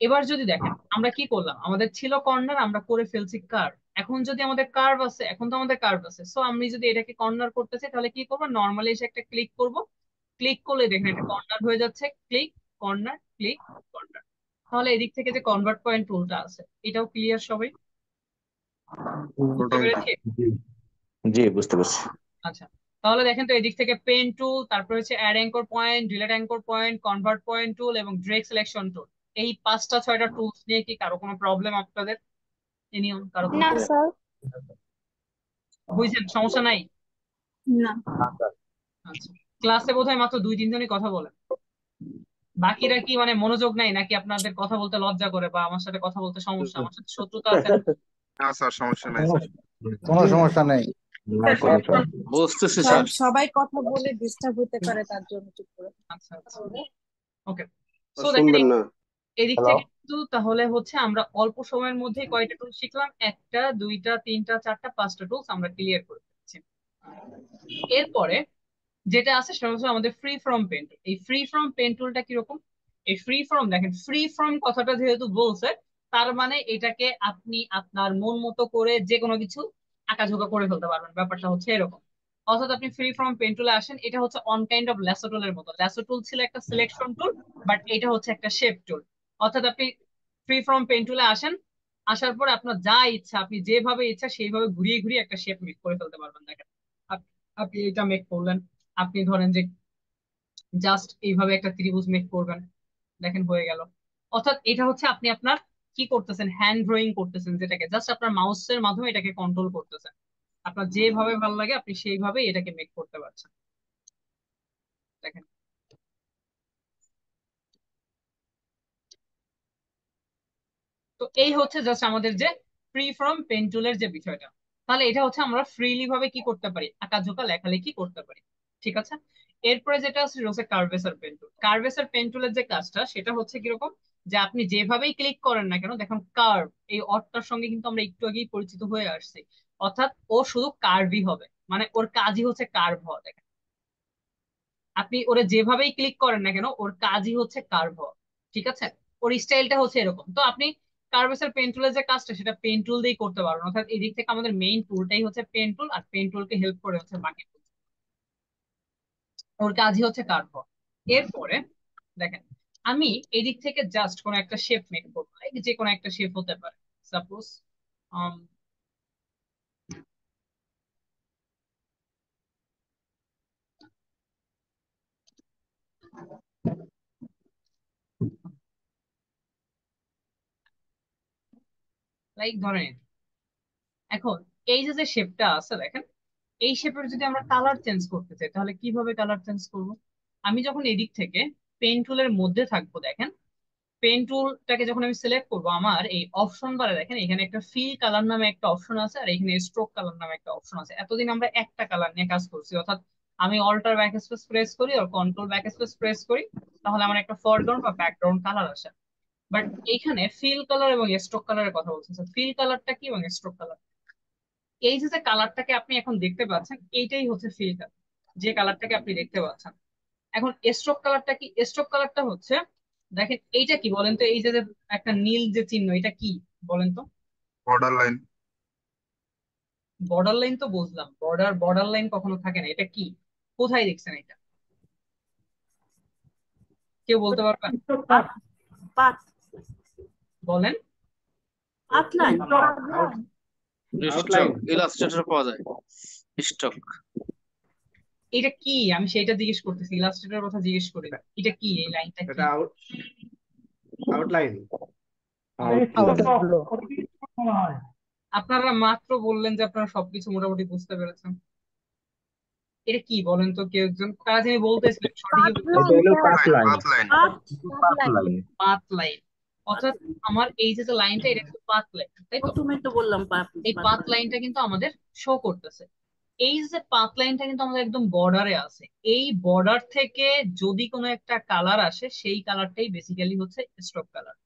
এবার যদি দেখেন আমরা কি করলাম, আমাদের ছিল কর্নার, আমরা করে ফেলছি কার্ভ। এখন যদি আমাদের কার্ভ আছে, এখন তো আমাদের কার্ভ আছে, সো আমি যদি এটাকে কর্নার করতে চাই, তাহলে কি করবো, নর্মালি এসে একটা ক্লিক করব। ক্লিক করলে দেখেন এটা কর্নার হয়ে যাচ্ছে, ক্লিক, কর্নার, ক্লিক, কর্নার। তাহলে এদিক থেকে যে কনভার্ট পয়েন্ট টুলটা আছে, এটাও ক্লিয়ার সবাই? বুঝতে পেরেছি? জি, বুঝতে পারছি। আচ্ছা, তাহলে দেখেন তো এদিক থেকে পেন টুল, তারপর হচ্ছে add anchor point, delete anchor point, convert point tool এবং ড্রেগ সিলেকশন টুল, এই 5টা 6টা টুলস নিয়ে কি কারো কোনো প্রবলেম আপনাদের? এনিয়ন কারো কোনো না প্রবলেম? স্যার, বুঝছেন, সমস্যা নাই? না। আচ্ছা, ক্লাসে বোধহয় মাত্র 2-3 জনই কথা বলেন, বাকিরা কি মানে মনোযোগ নাই, নাকি আপনাদের কথা বলতে লজ্জা করে, বা আমার সাথে কথা বলতে সমস্যা, আমার সাথে শত্রুতা আছে না? না স্যার, সমস্যা নাই স্যার। কোনো সমস্যা নেই। বুঝতেছি স্যার। সবাই কথা বলে ডিস্টার্ব হতে পারে, তার জন্য চুপ করে। আচ্ছা আচ্ছা, ওকে। সো দেখেন শুনবেন না। এদিক থেকে কিন্তু তাহলে হচ্ছে আমরা অল্প সময়ের মধ্যে কয়টা টুল শিখলাম? 1টা 2টা 3টা 4টা 5টা টুলস আমরা ক্লিয়ার করে ফেলেছি। এরপরে যেটা আছে সেটা হচ্ছে আমাদের ফ্রি ফ্রম পেন টুল। এই ফ্রি ফ্রম পেন টুলটা কিরকম? এই ফ্রি ফ্রম, দেখেন ফ্রি ফ্রম কথাটা যেহেতু বলছে, তার মানে এটাকে আপনি আপনার মন মতো করে যে কোনো কিছু আঁকাঝোঁকা করে ফেলতে পারবেন, ব্যাপারটা হচ্ছে এরকম। অর্থাৎ আপনি ফ্রি ফ্রম পেন টুলে আসেন, এটা হচ্ছে অন কাইন্ড অফ ল্যাসো টুলের মতো। ল্যাসো টুল ছিল একটা সিলেকশন টুল, বাট এটা হচ্ছে একটা শেপ টুল। অর্থাৎ আপনি ফ্রি ফ্রম পেন টুলে আসেন, আসার পর আপনার যা ইচ্ছা, আপনি যেভাবে ইচ্ছা সেইভাবে ঘুরিয়ে ঘুরিয়ে একটা শেপ মেক করে ফেলতে পারবেন। দেখেন আপনি এটা মেক করলেন, আপনি ধরেন যে জাস্ট এইভাবে একটা ত্রিভুজ মেক করবেন, দেখেন হয়ে গেল। অর্থাৎ এটা হচ্ছে আপনি আপনার কি করতেছেন, হ্যান্ড ড্রয়িং করতেছেন, যেটাকে জাস্ট আপনার মাউসের মাধ্যমে এটাকে কন্ট্রোল করতেছেন। আপনার যেভাবে ভালো লাগে আপনি সেইভাবে এটাকে মেক করতে পারছেন। দেখেন তো এই হচ্ছে জাস্ট আমাদের যে ফ্রি ফ্রম পেন টুলের যে বিষয়টা। তাহলে এটা হচ্ছে আমরা ফ্রিলি ভাবে কি করতে পারি, আঁকাঝোঁকা লেখালেখি করতে পারি। ঠিক আছে, এরপরে যেটা আছে সেটা হচ্ছে কার্ভেসার পেন টুল। কার্ভেসার পেন টুলের যে কাজটা সেটা হচ্ছে কিরকম, যে আপনি যেভাবেই ক্লিক করেন না কেন, দেখুন কার্ভ এই অর্থটার সঙ্গে কিন্তু আমরা একটু আগেই পরিচিত হয়ে আসছি। অর্থাৎ ও শুধু কার্ভই হবে, মানে ওর কাজই হচ্ছে কার্ভ হওয়া। দেখেন আপনি ওরে যেভাবেই ক্লিক করেন না কেন, ওর কাজই হচ্ছে কার্ভ হওয়া। ঠিক আছে, ওর স্টাইলটা হচ্ছে এরকম। তো আপনি কার্ভেসার পেন টুলের যে কাজটা সেটা পেন টুল দিয়েই করতে পারবেন। অর্থাৎ এই দিক থেকে আমাদের মেইন টুলটাই হচ্ছে পেন টুল, আর পেন টুলকে হেল্প করে হচ্ছে বাকি টুল, ওর কাজই হচ্ছে কার্ভ হওয়া। এরপরে দেখেন আমি এই দিক থেকে জাস্ট কোনো একটা শেপ মেক করবো, এই যে কোনো একটা শেপ হতে পারে, সাপোজ লাইক ধরেন এখন এই যে যে শেপটা আছে, দেখেন এই শেপের যদি আমরা কালার চেঞ্জ করতে চাই, তাহলে কিভাবে কালার চেঞ্জ করব? আমি যখন এদিক থেকে পেন টুলের মধ্যে থাকবো, দেখেন পেন টুলটাকে যখন আমি সিলেক্ট করবো, আমার এই অপশন বারে দেখেন এখানে একটা ফিল কালার নামে একটা অপশন আছে, আর এখানে স্ট্রোক কালার নামে একটা অপশন আছে। এতদিন আমরা একটা কালার নিয়ে কাজ করছি, অর্থাৎ আমি অল্টার ব্যাক স্পেস প্রেস করি আর কন্ট্রোল ব্যাক স্পেস প্রেস করি, তাহলে আমার একটা ফরগ্রাউন্ড বা ব্যাকগ্রাউন্ড কালার আসে। বাট এইখানে ফিল কালার এবং স্ট্রোক কালারের কথা বলছি। ফিল কালারটা কি এবং স্ট্রোক কালার, এই যে কালারটাকে আপনি এখন দেখতে পাচ্ছেন, এইটাই হচ্ছে ফিল কালার, যে কালারটাকে আপনি দেখতে পাচ্ছেন। এখন স্ট্রোক কালারটা কি? স্ট্রোক কালারটা হচ্ছে, দেখেন এইটা কি বলেন তো, এই যে যে একটা নীল যে চিহ্ন, এটা কি বলেন তো? Border line. বর্ডার লাইন তো বুঝলাম, বর্ডার লাইন কখনো থাকে না, এটা কি? কোথায় দেখছেন এটা? কেউ বলতে পারবেন? পাত পাত বলেন। পাত লাইন। স্টক ইলাস্ট্রেটর পাওয়া যায়, স্টক। এটা কি? আমি সেটা জিজ্ঞেস করতেছি, ইলাস্ট্রেটর কথা জিজ্ঞেস করি। এটা কি? এই লাইনটা কি? এটা আউটলাইন। আপনারা মাত্র বললেন যে আপনারা সবকিছু মোটামুটি বুঝতে পেরেছেন। এটা কি বলেন তো, কেউ একজন কারা যিনি বলতেছিলেন সঠিকই বলতেছিলেন। পাত লাইন, অর্থাৎ আমার এই যে লাইনটা, এটা কিন্তু পাত লাইন, তাই তো? প্রথমে তো বললাম এই পাত লাইনটা কিন্তু আমাদের শো করতেছে। এই যে পাত লাইনটা কিন্তু আমাদের একদম বর্ডারে আছে। এই বর্ডার থেকে যদি কোনো একটা কালার আসে, সেই কালারটাই বেসিক্যালি হচ্ছে স্ট্রোক কালার।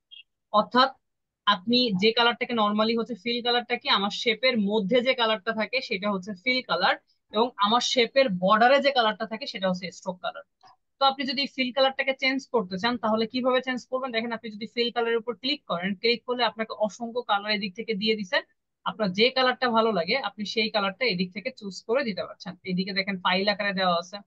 অর্থাৎ আপনি যে কালারটাকে নর্মালি হচ্ছে ফিল কালারটা কি, আমার শেপের মধ্যে যে কালারটা থাকে সেটা হচ্ছে ফিল কালার, এবং আমার শেপের বর্ডারে যে কালারটা থাকে সেটা হচ্ছে স্ট্রোক কালার। তো আপনি যদি ফিল কালারটাকে চেঞ্জ করতে চান তাহলে কিভাবে চেঞ্জ করবেন? দেখেন, আপনি যদি ফিল কালারের উপর ক্লিক করেন, ক্লিক করলে আপনাকে অসংখ্য কালার এদিক থেকে দিয়ে দিছে। আপনার যে কালারটা ভালো লাগে আপনি সেই কালারটা এদিক থেকে চুজ করে দিতে পারছেন। এইদিকে দেখেন ফাইল আকারে দেওয়া আছে,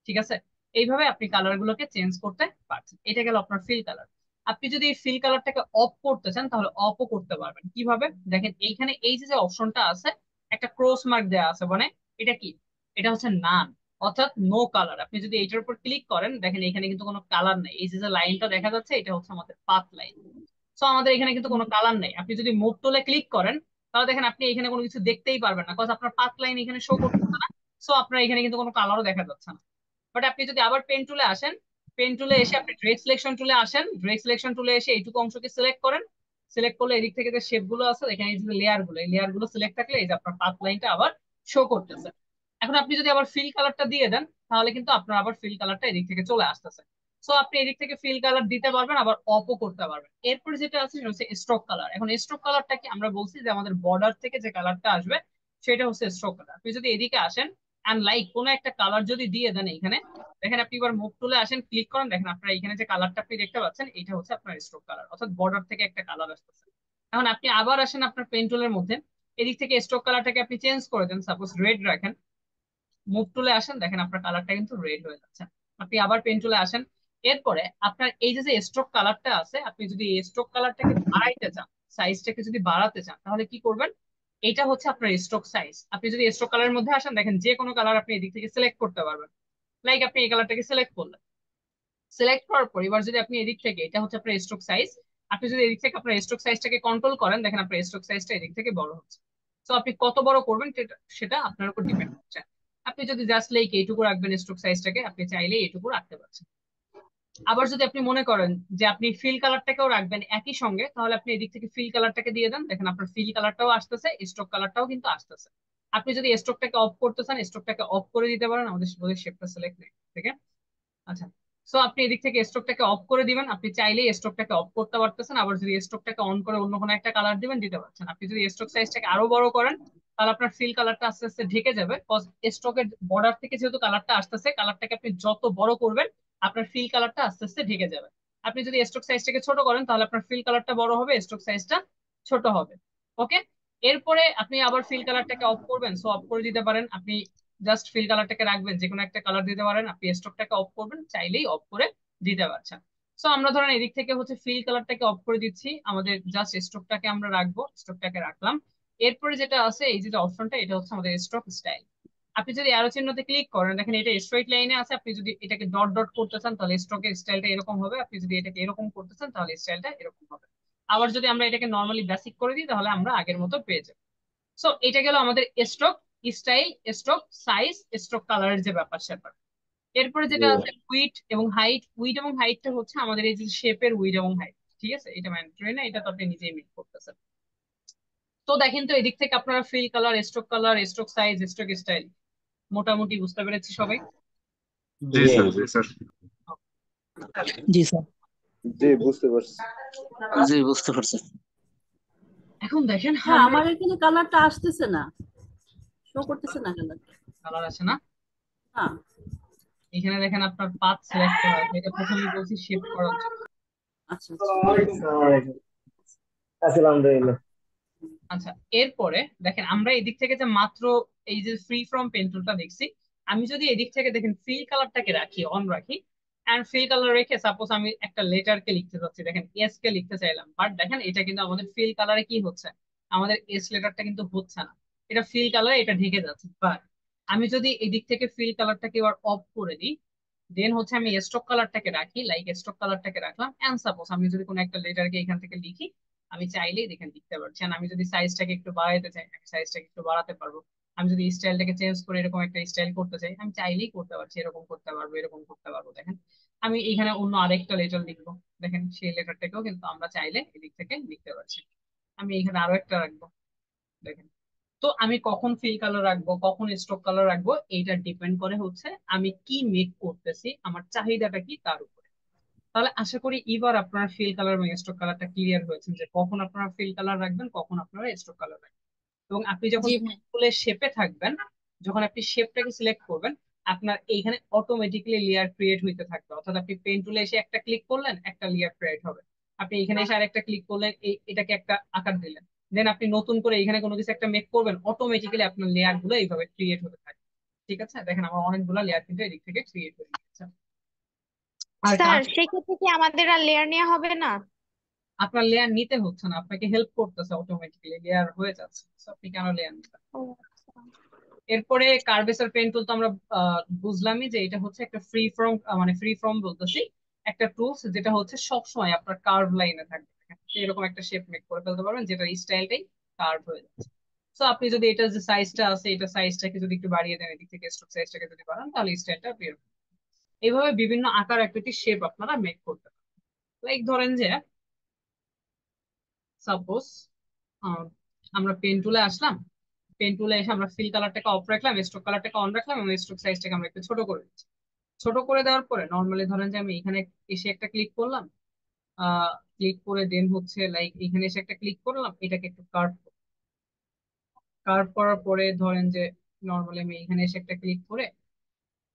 ঠিক আছে? এইভাবে আপনি কালার গুলোকে চেঞ্জ করতে পারছেন। এটা গেল আপনার ফিল কালার। আপনি যদি এই ফিল কালারটাকে অফ করতে চান তাহলে অফও করতে পারবেন। কিভাবে? দেখেন এইখানে এই যে অপশনটা আছে, একটা ক্রস মার্ক দেওয়া আছে, মানে এটা কি? এটা হচ্ছে নান, অর্থাৎ নো কালার। আপনি যদি এইটার উপর ক্লিক করেন, দেখেন এখানে কিন্তু কোনো কালার নেই। এই যে লাইনটা দেখা যাচ্ছে, এটা হচ্ছে আমাদের পাথ লাইন। সো আমাদের এখানে কিন্তু কোনো কালার নেই। আপনি যদি মুভ টুলে ক্লিক করেন তাহলে দেখেন আপনি এখানে কোনো কিছু দেখতেই পারবেন না, কজ আপনার পাথ লাইন এখানে শো করতেছে না। সো আপনার এখানে কিন্তু কোনো কালারও দেখা যাচ্ছে না। বাট আপনি যদি আবার পেন টুলে আসেন, পেন টুলে এসে আপনি ড্রেগ সিলেকশন টুলে আসেন, ড্রেগ সিলেকশন টুলে এসে এইটুকু অংশকে সিলেক্ট করেন। সিলেক্ট করলে এদিক থেকে যে শেপ গুলো আছে, এখানে এই যে লেয়ার গুলো, এই লেয়ার গুলো সিলেক্ট থাকলে এই যে আপনার পাথ লাইনটা আবার শো করতেছে। এখন আপনি যদি আবার ফিল কালারটা দিয়ে দেন তাহলে কিন্তু আপনার আবার ফিল কালারটা এদিক থেকে চলে আসতেছে। সো আপনি এদিক থেকে ফিল কালার দিতে পারবেন, আবার অপও করতে পারবেন। এরপরে যেটা আছে সেটা হচ্ছে স্ট্রোক কালার। এখন স্ট্রোক কালারটা কি? আমরা বলছি যে আমাদের বর্ডার থেকে যে কালারটা আসবে সেটা হচ্ছে স্ট্রোক কালার। আপনি যদি এদিকে আসেন অ্যান্ড লাইক কোনো একটা কালার যদি দিয়ে দেন, এখানে দেখেন আপনি এবার মুভ টুলে আসেন, ক্লিক করেন, দেখেন আপনার এখানে যে কালারটা আপনি দেখতে পাচ্ছেন এটা হচ্ছে আপনার স্ট্রোক কালার, অর্থাৎ বর্ডার থেকে একটা কালার আসতেছে। এখন আপনি আবার আসেন আপনার পেন টুলের মধ্যে, এদিক থেকে স্ট্রোক কালারটাকে আপনি চেঞ্জ করে দেন, সাপোজ রেড রাখেন, মুভ টুলে আসেন, দেখেন আপনার কালারটা কিন্তু রেড হয়ে যাচ্ছে। আপনি আবার পেন টুলে আসেন, এরপরে আপনার এই যে স্ট্রোক কালারটা আছে, আপনি যদি এই স্ট্রোক কালারটাকে বাড়াইতে চান, সাইজটাকে যদি বাড়াতে চান তাহলে কি করবেন? এটা হচ্ছে আপনার স্ট্রোক সাইজ। আপনি যদি স্ট্রোক কালারের মধ্যে আসেন, দেখেন যে কোনো কালার আপনি এদিক থেকে সিলেক্ট করতে পারবেন। লাইক আপনি এই কালারটাকে সিলেক্ট করলেন, সিলেক্ট করার পর এবার যদি আপনি এদিক থেকে, এটা হচ্ছে আপনার স্ট্রোক সাইজ, আপনি যদি এদিক থেকে আপনার স্ট্রোক সাইজটাকে কন্ট্রোল করেন, দেখেন আপনার স্ট্রোক সাইজটা এদিক থেকে বড় হচ্ছে। তো আপনি কত বড় করবেন সেটা আপনার উপর ডিপেন্ড করছে। আপনি যদি জাস্ট লাইক এইটুকু রাখবেন স্ট্রোক সাইজটাকে, আপনি চাইলে এইটুকু রাখতে পারছেন। আবার যদি আপনি মনে করেন যে আপনি ফিল কালারটাকেও রাখবেন একই সঙ্গে, তাহলে আপনি এদিক থেকে ফিল কালারটাকে দিয়ে দেন, দেখেন আপনার ফিল কালারটাও আসতেছে, স্ট্রোক কালারটাও কিন্তু আসতেছে। আপনি যদি স্ট্রোকটাকে অফ করতে চান, স্ট্রোকটাকে অফ করে দিতে পারেন, আমাদের শেপটা সিলেক্ট নেই, ঠিক আছে? আচ্ছা, সো আপনি এদিক থেকে স্ট্রোকটাকে অফ করে দিবেন। আপনি চাইলেই স্ট্রোকটাকে অফ করতে পারতেছেন, আবার যদি স্ট্রোকটাকে অন করে অন্য কোনো একটা কালার দিবেন, দিতে পারছেন। আপনি যদি স্ট্রোক সাইজটাকে আরো বড় করেন তাহলে আপনার ফিল কালারটা আস্তে আস্তে ঢেকে যাবে, কজ স্ট্রোকের বর্ডার থেকে যেহেতু কালারটা আসতেছে, কালারটাকে আপনি যত বড় করবেন আপনার ফিল কালারটা আস্তে আস্তে ঢেকে যাবে। আপনি যদি স্ট্রোক সাইজটাকে ছোট করেন তাহলে আপনার ফিল কালারটা বড় হবে, স্ট্রোক সাইজটা ছোট হবে। ওকে, এরপরে আপনি আবার ফিল কালারটাকে অফ করবেন, সো অফ করে দিতে পারেন। আপনি জাস্ট ফিল কালারটাকে রাখবেন, যে কোনো একটা কালার দিতে পারেন। আপনি স্ট্রোকটাকে অফ করবেন, চাইলেই অফ করে দিতে পারছেন। সো আমরা ধরেন এদিক থেকে হচ্ছে ফিল কালারটাকে অফ করে দিচ্ছি, আমাদের জাস্ট স্ট্রোকটাকে আমরা রাখবো, স্ট্রোকটাকে রাখলাম। এরপরে যেটা আছে এই যে অপশনটা, এটা হচ্ছে আমাদের স্ট্রোক স্টাইল। আপনি যদি অ্যারো চিহ্নতে ক্লিক করেন, দেখেন এটা স্ট্রেট লাইনে আছে। আপনি যদি এটাকে ডট ডট করতে চান তাহলে স্ট্রোকের স্টাইলটা এরকম হবে, আপনি যদি এটাকে এরকম করতে চান তাহলে স্টাইলটা এরকম হবে। আবার যদি আমরা এটাকে নর্মালি বেসিক করে দিই তাহলে আমরা আগের মতো পেয়ে যাবো। সো এটা গেল আমাদের stroke style, stroke size, stroke কালারের যে ব্যাপার স্যাপার। এরপরে যেটা আছে উইড এবং হাইট। উইড এবং হাইটটা হচ্ছে আমাদের এই যে শেপের উইড এবং হাইট, ঠিক আছে? এটা ম্যান্ডেটরি না, এটা তো আপনি নিজেই মিট করতেছেন। তো দেখেন তো এদিক থেকে আপনারা fill colour, stroke size, stroke style মোটামুটি বুঝতে পেরেছি সবাই? জি স্যার, জি স্যার, জি স্যার। জি বুঝতে পারছি। জি বুঝতে পারছি। এখন দেখেন হ্যাঁ, আমার এখানে কালারটা আসতেছে না, শো করতেছে না কালারটা। কালার আছে না? হ্যাঁ, এখানে দেখেন আপনার পাথ সিলেক্ট করা আছে, এটা প্রথমে বলছি শেপ করার জন্য। আচ্ছা আসসালামু আলাইকুম। আচ্ছা, এরপরে দেখেন আমরা এদিক থেকে যে মাত্র এই যে ফ্রি ফ্রম পেন টুলটা দেখছি, আমি যদি এদিক থেকে দেখেন ফিল কালারটাকে রাখি, অন রাখি, এন্ড ফিল কালার রেখে সাপোজ আমি একটা লেটার কে লিখতে চাচ্ছি, দেখেন এস কে লিখতে চাইলাম, বাট দেখেন এটা কিন্তু আমাদের ফিল কালারে কি হচ্ছে, আমাদের এস লেটারটা কিন্তু হচ্ছে না, এটা ফিল কালারে এটা ঢেকে যাচ্ছে। বাট আমি যদি এদিক থেকে ফিল কালারটাকে এবার অফ করে দিই, দেন হচ্ছে আমি স্ট্রোক কালারটাকে রাখি, লাইক স্ট্রোক কালারটাকে রাখলাম, এন্ড সাপোজ আমি যদি কোনো একটা লেটারকে এখান থেকে লিখি, আমি চাইলেই দেখেন লিখতে পারছি। আর আমি যদি সাইজটাকে একটু বাড়াইতে চাই, আমি সাইজটাকে একটু বাড়াতে পারবো। আমি যদি স্টাইলটাকে চেঞ্জ করে এরকম একটা স্টাইল করতে চাই, আমি চাইলেই করতে পারছি, এরকম করতে পারবো, এরকম করতে পারবো। দেখেন আমি এখানে অন্য আরেকটা লেটার লিখবো, দেখেন সেই লেটারটাকেও কিন্তু আমরা চাইলে এদিক থেকে লিখতে পারছি। আমি এখানে আরো একটা রাখবো, দেখেন। তো আমি কখন ফিল কালার রাখবো, কখন স্ট্রোক কালার রাখবো, এইটা ডিপেন্ড করে হচ্ছে আমি কি মেক করতেছি, আমার চাহিদাটা কি তার উপরে। তাহলে আশা করি এবার আপনারা ফিল কালার এবং স্ট্রোক কালারটা ক্লিয়ার হয়েছে, যে কখন আপনারা ফিল কালার রাখবেন, কখন আপনারা স্ট্রোক কালার রাখবেন। এবং আপনি যখন জি ভাই। ফুলের শেপে থাকবেন, যখন আপনি শেপটাকে সিলেক্ট করবেন, আপনার এইখানে অটোমেটিক্যালি লেয়ার ক্রিয়েট হইতে থাকবে। অর্থাৎ আপনি পেন টুলে এসে একটা ক্লিক করলেন, একটা লেয়ার ক্রিয়েট হবে। আপনি এখানে এসে আরেকটা ক্লিক করলেন, এটাকে একটা আকার দিলেন, দেন আপনি নতুন করে এখানে কোনো কিছু একটা মেক করবেন, অটোমেটিক্যালি আপনার লেয়ার গুলো এইভাবে ক্রিয়েট হতে থাকবে। ঠিক আছে, দেখেন আমার অনেকগুলো লেয়ার কিন্তু এদিক থেকে ক্রিয়েট হয়ে গেছে। আর স্যার কাজ, সেক্ষেত্রে কি আমাদের আর লেয়ার নেওয়া হবে না? আপনার লেয়ার নিতে হচ্ছে না, আপনাকে হেল্প করতেছে, অটোমেটিক্যালি লেয়ার হয়ে যাচ্ছে। So আপনি কেন লেয়ার নিতে? ও আচ্ছা। এরপরে কার্ভেসার পেন টুল তো আমরা বুঝলামই যে এটা হচ্ছে একটা ফ্রি ফর্ম, মানে ফ্রি ফর্ম বলতেছি একটা টুলস, যেটা হচ্ছে সব সময় আপনার কার্ভ লাইনে থাকবে। এরকম একটা শেপ মেক করে ফেলতে পারবেন যেটা স্টাইলটাই কার্ভ হয়ে যাচ্ছে। তো আপনি যদি এটা যে সাইজটা আছে, এটা সাইজটাকে যদি একটু বাড়িয়ে দেন, এদিক থেকে স্ট্রোক সাইজটাকে যদি বাড়ান, তাহলে স্টাইলটা বের হবে। এইভাবে বিভিন্ন আকার আকৃতি শেপ আপনারা মেক করতে পারেন। লাইক ধরেন যে সাপোজ আমরা পেন টুলে আসলাম, পেন টুলে এসে আমরা ফিল কালারটাকে অফ রাখলাম, স্ট্রোক কালারটাকে অন রাখলাম, এবং স্ট্রোক সাইজটাকে আমরা একটু ছোট করে দিচ্ছি। ছোট করে দেওয়ার পরে নর্মালি ধরেন যে আমি এখানে এসে একটা ক্লিক করলাম, ক্লিক করে দেন হচ্ছে লাইক এখানে এসে একটা ক্লিক করলাম, এটাকে একটু কার্ভ, কার্ভ করার পরে ধরেন যে নর্মালি আমি এখানে এসে একটা ক্লিক করে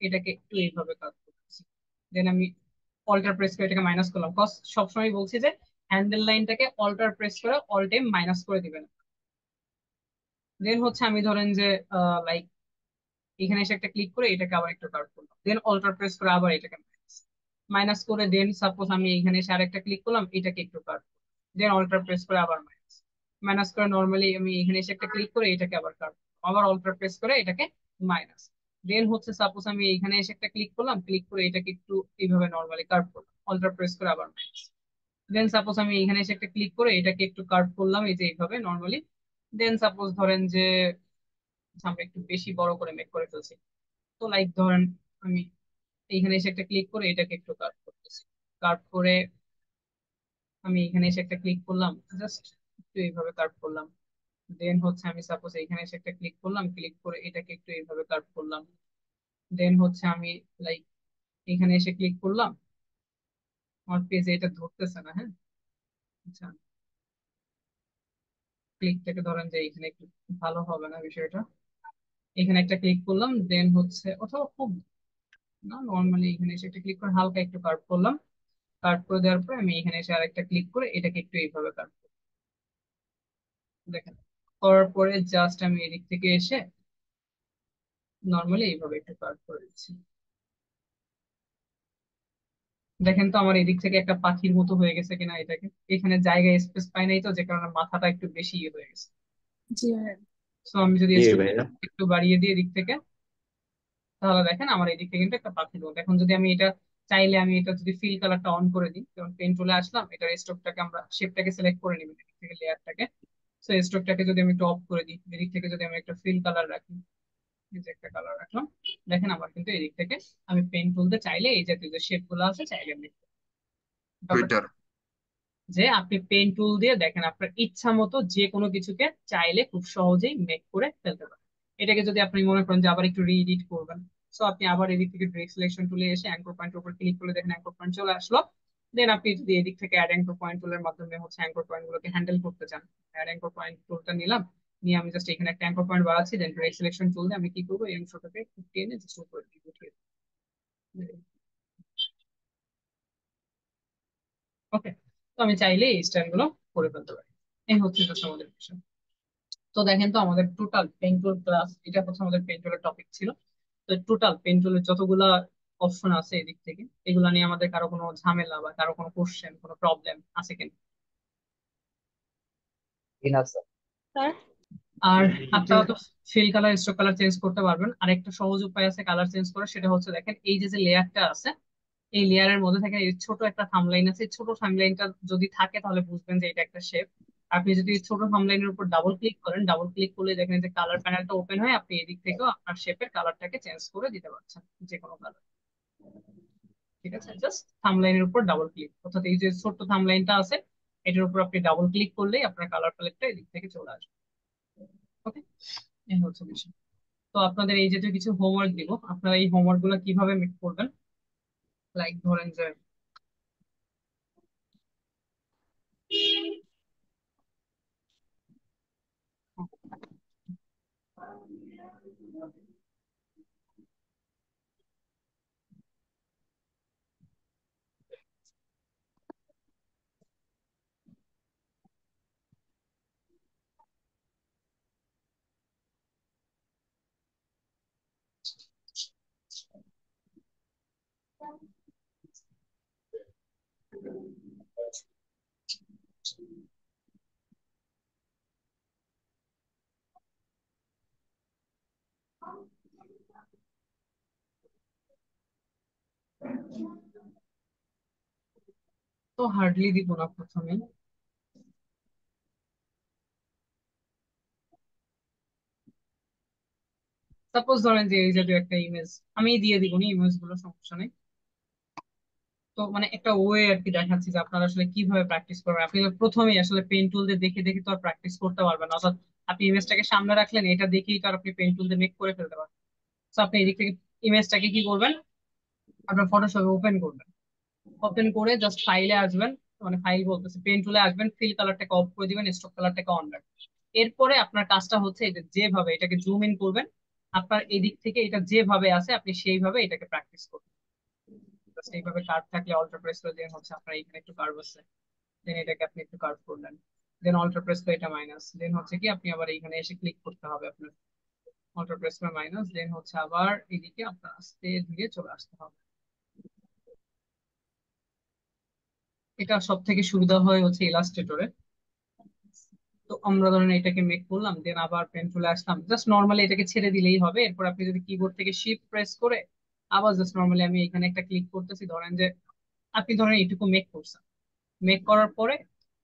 এটাকে একটু এইভাবে কার্ভ করতেছি। দেন আমি অল্টার প্রেস করে এটাকে মাইনাস করলাম, কজ সবসময় বলছি যে হ্যান্ডেল লাইনটাকে অল্টার প্রেস করে অল টাইম মাইনাস করে দিবেন। দেন হচ্ছে আমি ধরেন যে লাইক এখানে এসে একটা ক্লিক করে এটাকে আবার একটু কার্ভ করলাম, দেন অল্টার প্রেস করে আবার এটাকে মাইনাস করে, দেন সাপোজ আমি এখানে এসে আরেকটা ক্লিক করলাম, এটাকে একটু কার্ভ, দেন অল্টার প্রেস করে আবার মাইনাস, মাইনাস করে নর্মালি আমি এখানে এসে একটা ক্লিক করে এটাকে আবার কার্ভ, আবার অল্টার প্রেস করে এটাকে মাইনাস, দেন হচ্ছে সাপোজ আমি এখানে এসে একটা ক্লিক করলাম, ক্লিক করে এটাকে একটু এইভাবে নর্মালি কার্ভ করলাম, অল্টার প্রেস করে আবার মাইনাস, দেন সাপোজ আমি এখানে এসে একটা ক্লিক করে এটাকে একটু কার্ভ করলাম এই যে এইভাবে নর্মালি, দেন সাপোজ ধরেন যে আমরা একটু বেশি বড় করে মেক করে ফেলছি, তো লাইক ধরেন আমি এইখানে এসে একটা ক্লিক করে এটাকে একটু কার্ভ করতেছি, কার্ভ করে আমি এখানে এসে একটা ক্লিক করলাম, জাস্ট একটু এইভাবে কার্ভ করলাম, দেন হচ্ছে আমি সাপোজ এখানে এসে একটা ক্লিক করলাম, ক্লিক করে এটাকে একটু এইভাবে কার্ভ করলাম, দেন হচ্ছে আমি লাইক এখানে এসে ক্লিক করলাম, আমার পেজে এটা ধরতেছে না, হ্যাঁ আচ্ছা ক্লিকটাকে ধরেন যে এখানে একটু ভালো হবে না বিষয়টা, এখানে একটা ক্লিক করলাম, দেন হচ্ছে অথবা খুব না নর্মালি এখানে এসে একটা ক্লিক করে হালকা একটু কার্ভ করলাম, কার্ভ করে দেওয়ার পরে আমি এখানে এসে আরেকটা ক্লিক করে এটাকে একটু এইভাবে কার্ভ করলাম, দেখেন করার পরে জাস্ট আমি এদিক থেকে এসে নর্মালি এইভাবে একটু কার্ভ করে দিচ্ছি। দেখেন তো আমার এদিক থেকে একটা পাখির মতো হয়ে গেছে কিনা, এটাকে এখানে জায়গায় স্পেস পাই নাই, তো যে কারণে মাথাটা একটু বেশি ইয়ে হয়ে গেছে। জি ভাই। তো আমি যদি জি একটু ভাইয়া। একটু বাড়িয়ে দিই এদিক থেকে, তাহলে দেখেন আমার এদিক থেকে কিন্তু একটা পাখির মতো। এখন যদি আমি এটা চাইলে, আমি এটা যদি ফিল কালারটা অন করে দিই, যেমন পেন চলে আসলাম, এটা স্ট্রোকটাকে আমরা শেপটাকে সিলেক্ট করে নিবি এদিক থেকে লেয়ারটাকে, তো স্ট্রোকটাকে যদি আমি টপ করে দিই, এদিক থেকে যদি আমি একটা ফিল কালার রাখি, এই যে একটা কালার রাখলাম, দেখেন আমার কিন্তু এদিক থেকে আমি পেন তুলতে চাইলে এই জাতীয় যে শেপ গুলো আছে চাইলে আমি লিখতে পারি। টুইটার। যে আপনি পেন টুল দিয়ে দেখেন আপনার ইচ্ছা মতো যে কোনো কিছুকে চাইলে খুব সহজেই মেক করে ফেলতে পারেন। এটাকে যদি আপনি মনে করেন যে আবার একটু রিএডিট করবেন, সো আপনি আবার এদিক থেকে ডিরেক্ট সিলেকশন টুলে এসে অ্যাঙ্কর পয়েন্টের উপর ক্লিক করে দেখেন অ্যাঙ্কর পয়েন্ট চলে আসলো, দেন আপনি যদি এদিক থেকে অ্যাড অ্যাঙ্কর পয়েন্ট টুলের মাধ্যমে হচ্ছে অ্যাঙ্কর পয়েন্ট গুলোকে হ্যান্ডেল করতে চান, অ্যাড অ্যাঙ্কর পয়েন্ট টুলটা নিলাম, নিয়ে আমি জাস্ট এখানে একটা অ্যাঙ্কর পয়েন্ট বাড়াচ্ছি, দেন ডিরেক্ট সিলেকশন টুল দিয়ে আমি কি করবো, এই অংশটাকে একটু টেনে জাস্ট উপরে দিকে উঠিয়ে ওকে। তো আমি চাইলে এই স্টাইল গুলো করে ফেলতে পারি। এই হচ্ছে জাস্ট আমাদের বিষয়। তো দেখেন তো আমাদের টোটাল পেন্টুল ক্লাস, এটা হচ্ছে আমাদের পেন্টুলের টপিক ছিল। তো টোটাল পেন্টুলের যতগুলা অপশন আছে এদিক থেকে, এগুলা নিয়ে আমাদের কারো কোনো ঝামেলা বা কারো কোনো কোশ্চেন, কোনো প্রবলেম আছে কিনা? স্যার আর আপনারা তো fill colour, stroke colour change করতে পারবেন। আরেকটা সহজ উপায় আছে কালার চেঞ্জ করার, সেটা হচ্ছে দেখেন এই যে যে লেয়ারটা আছে, এই লেয়ারের মধ্যে থাকে এই ছোট একটা থাম্বলাইন আছে। এই ছোট থাম্বলাইনটা যদি থাকে তাহলে বুঝবেন যে এটা একটা শেপ। আপনি যদি এই ছোট থাম্বলাইনের উপর ডাবল ক্লিক করেন, ডাবল ক্লিক করলে দেখেন যে কালার প্যানেলটা ওপেন হয়, আপনি এদিক থেকেও আপনার শেপের কালারটাকে চেঞ্জ করে দিতে পারছেন, যে কোনো কালার। ঠিক আছে, জাস্ট থাম্বলাইনের উপর ডাবল ক্লিক, অর্থাৎ এই যে ছোট্ট থাম্বলাইনটা আছে এটার উপর আপনি ডাবল ক্লিক করলেই আপনার কালার প্যালেটটা এদিক থেকে চলে আসবে। ওকে, এই হচ্ছে বিষয়। তো আপনাদের এই যে যে কিছু হোমওয়ার্ক দিব, আপনারা এই হোমওয়ার্ক গুলো কিভাবে মেক করবেন, লাইক ধরেন যে তো হার্ডলি দিব না প্রথমে। সাপোজ ধরেন যে এই জাতীয় একটা ইমেজ আমি দিয়ে দিব, নি ইমেজ গুলো সমস্যা নেই। তো মানে একটা ওয়ে আর কি দেখাচ্ছি যে আপনারা আসলে কিভাবে প্র্যাকটিস করবেন। আপনি তো প্রথমেই আসলে পেন টুল দিয়ে দেখে দেখে তো আর প্র্যাকটিস করতে পারবেন না, অর্থাৎ আপনি ইমেজটাকে সামনে রাখলেন, এটা দেখেই তো আর আপনি পেন টুল দিয়ে মেক করে ফেলতে পারবেন। তো আপনি এদিক থেকে ইমেজটাকে কি করবেন, আপনার ফটোশপে ওপেন করবেন। ওপেন করে জাস্ট ফাইলে আসবেন, মানে ফাইল বলতেছে পেন টুলে আসবেন, ফিল কালারটাকে অফ করে দিবেন, স্ট্রোক কালারটাকে অন রাখবেন। এরপরে আপনার কাজটা হচ্ছে এটা যেভাবে এটাকে জুম ইন করবেন, আপনার এদিক থেকে এটা যেভাবে আছে আপনি সেইভাবে এটাকে প্র্যাকটিস করবেন। জাস্ট এইভাবে কার্ভ থাকলে অল্টার প্রেস করে দেন হচ্ছে আপনার এখানে একটু কার্ভ আছে, দেন এটাকে আপনি একটু কার্ভ করলেন, দেন অল্টার প্রেস করে এটা মাইনাস, দেন হচ্ছে কি আপনি আবার এখানে এসে ক্লিক করতে হবে আপনার, অল্টার প্রেস করে মাইনাস, দেন হচ্ছে আবার এদিকে আপনার আস্তে ধীরে চলে আসতে হবে। এটা সব থেকে সুবিধা হয় হচ্ছে ইলাস্ট্রেটরে। তো আমরা ধরেন এটাকে মেক করলাম, দেন আবার পেন টুলে আসলাম, জাস্ট নর্মালি এটাকে ছেড়ে দিলেই হবে। এরপর আপনি যদি কিবোর্ড থেকে শিফট প্রেস করে আবার জাস্ট নর্মালি আমি এখানে একটা ক্লিক করতেছি, ধরেন যে আপনি ধরেন এইটুকু মেক করছেন। মেক করার পরে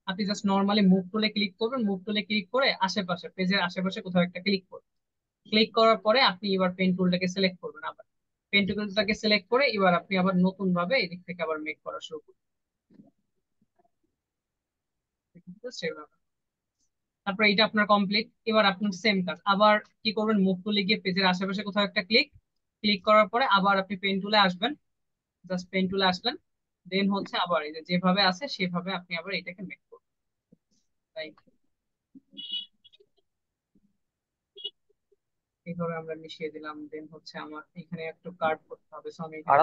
আপনি জাস্ট নর্মালি মুভ টুলে ক্লিক করবেন, মুভ টুলে ক্লিক করে আশেপাশে পেজের আশেপাশে কোথাও একটা ক্লিক করবেন। ক্লিক করার পরে আপনি এবার পেন টুলটাকে সিলেক্ট করবেন, আবার পেন টুলটাকে সিলেক্ট করে এবার আপনি আবার নতুন ভাবে এদিক থেকে আবার মেক করা শুরু করবেন। সেভাবে তারপর এটা আপনার কমপ্লিট। এবার আপনার সেম কাজ আবার কি করবেন, মুভ টুলে গিয়ে পেজের আশেপাশে কোথাও একটা ক্লিক, ক্লিক করার পরে আবার আপনি পেন টুলে আসবেন, জাস্ট পেন টুলে আসলেন, দেন হচ্ছে আবার এই যে যেভাবে আছে সেভাবে আপনি আবার এটাকে মেক করবেন। তাই এইভাবে আমরা মিশিয়ে দিলাম, দেন হচ্ছে আমার এখানে একটু কার্ভ করতে হবে, সো আমি এখানে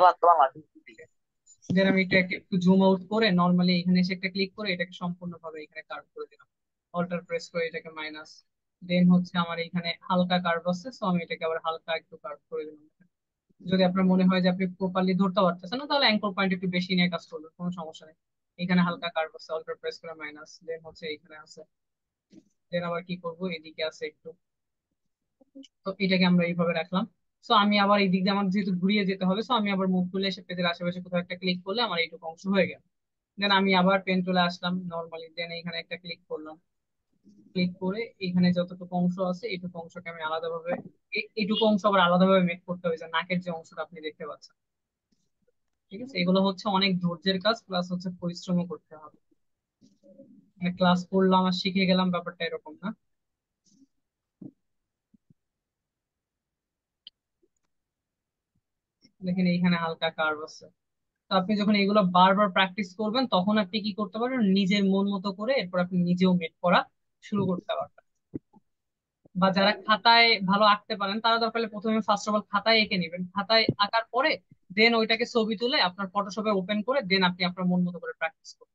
দেন আমি এটাকে একটু জুম আউট করে নর্মালি এখানে এসে একটা ক্লিক করে এটাকে সম্পূর্ণভাবে এখানে কার্ভ করে দিলাম, অল্টার প্রেস করে এটাকে মাইনাস, দেন হচ্ছে আমার এখানে হালকা কার্ভ আছে, সো আমি এটাকে আবার হালকা একটু কার্ভ করে দিলাম। যদি আপনার মনে হয় যে আপনি প্রপারলি ধরতে পারতেছেন না, তাহলে অ্যাঙ্কর পয়েন্ট একটু বেশি নিয়ে কাজ করবেন, কোনো সমস্যা নেই। এখানে হালকা কার্ভ আছে, অল্টার প্রেস করে মাইনাস, দেন হচ্ছে এখানে আছে, দেন আবার কি করব এদিকে আছে একটু। তো এটাকে আমরা এইভাবে রাখলাম। সো আমি আবার এই দিক দিয়ে আমার যেহেতু ঘুরিয়ে যেতে হবে, সো আমি আবার মুভ টুলে এসে পেজের আশেপাশে কোথাও একটা ক্লিক করলে আমার এইটুকু অংশ হয়ে গেল। দেন আমি আবার পেন টুলে আসলাম নর্মালি, দেন এখানে একটা ক্লিক করলাম, ক্লিক করে এখানে যতটুকু অংশ আছে এইটুকু অংশকে আমি আলাদাভাবে এইটুকু অংশ আবার আলাদাভাবে মেক করতে হবে, যে নাকের যে অংশটা আপনি দেখতে পাচ্ছেন। ঠিক আছে, এগুলো হচ্ছে অনেক ধৈর্যের কাজ, প্লাস হচ্ছে পরিশ্রমও করতে হবে। মানে ক্লাস করলাম আর শিখে গেলাম ব্যাপারটা এরকম না। দেখেন এইখানে হালকা কার্ভ আছে। তো আপনি যখন এগুলো বারবার প্র্যাকটিস করবেন তখন আপনি কি করতে পারবেন, নিজের মন মতো করে এরপর আপনি নিজেও মেক করা শুরু করতে পারবেন। বা যারা খাতায় ভালো আঁকতে পারেন তারা দরকার হলে প্রথমে ফার্স্ট অফ অল খাতায় এঁকে নেবেন, খাতায় আঁকার পরে দেন ওইটাকে ছবি তুলে আপনার ফটোশপে ওপেন করে দেন আপনি আপনার মন মতো করে প্র্যাকটিস করবেন।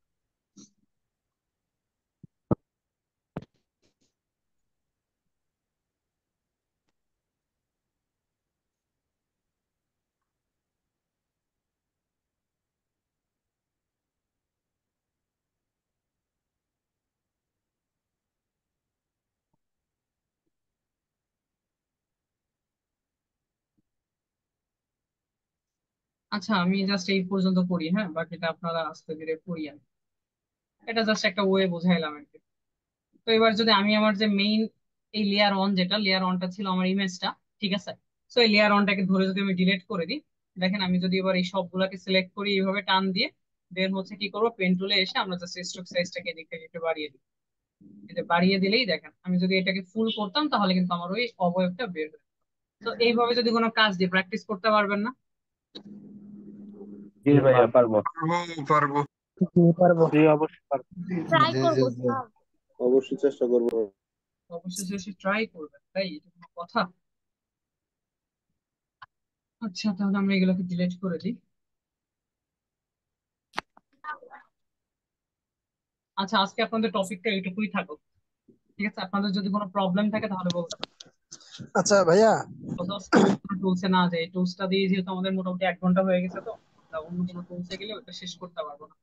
আচ্ছা আমি জাস্ট এই পর্যন্ত পড়ি, হ্যাঁ, বাকিটা আপনারা আস্তে ধীরে পড়িয়েন। এটা জাস্ট একটা ওয়ে বোঝাইলাম আর কি। তো এবার যদি আমি আমার যে মেইন এই লেয়ার অন, যেটা লেয়ার অনটা ছিল আমার ইমেজটা, ঠিক আছে, তো এই লেয়ার অনটাকে ধরে যদি আমি ডিলিট করে দিই, দেখেন আমি যদি এবার এই সবগুলাকে সিলেক্ট করি এইভাবে টান দিয়ে, দেন হচ্ছে কি করবো, পেন টুলে এসে আমরা জাস্ট স্ট্রোক সাইজটাকে এদিক থেকে একটু বাড়িয়ে দিই। এটা বাড়িয়ে দিলেই দেখেন আমি যদি এটাকে ফুল করতাম তাহলে কিন্তু আমার ওই অবয়বটা বের হতো। তো এইভাবে যদি কোনো কাজ দিয়ে প্র্যাকটিস করতে পারবেন না? জি ভাইয়া পারবো। পারবো। পারবো। জি অবশ্যই পারবো। ট্রাই জি করবো জি জি স্যার। অবশ্যই চেষ্টা করবো। অবশ্যই শেষে ট্রাই করবেন, তাই এটা কোনো কথা? আচ্ছা তাহলে আমরা এগুলোকে ডিলিট করে দিই। আচ্ছা আজকে আপনাদের টপিকটা এইটুকুই থাকুক, ঠিক আছে? আপনাদের যদি কোনো প্রবলেম থাকে তাহলে বলবেন। আচ্ছা ভাইয়া, টুলসে না যায়, টুলসটা দিয়ে যেহেতু আমাদের মোটামুটি 1 ঘন্টা হয়ে গেছে, তো আমরা অন্য কোনো টুলসে গেলে ওটা শেষ করতে পারবো না।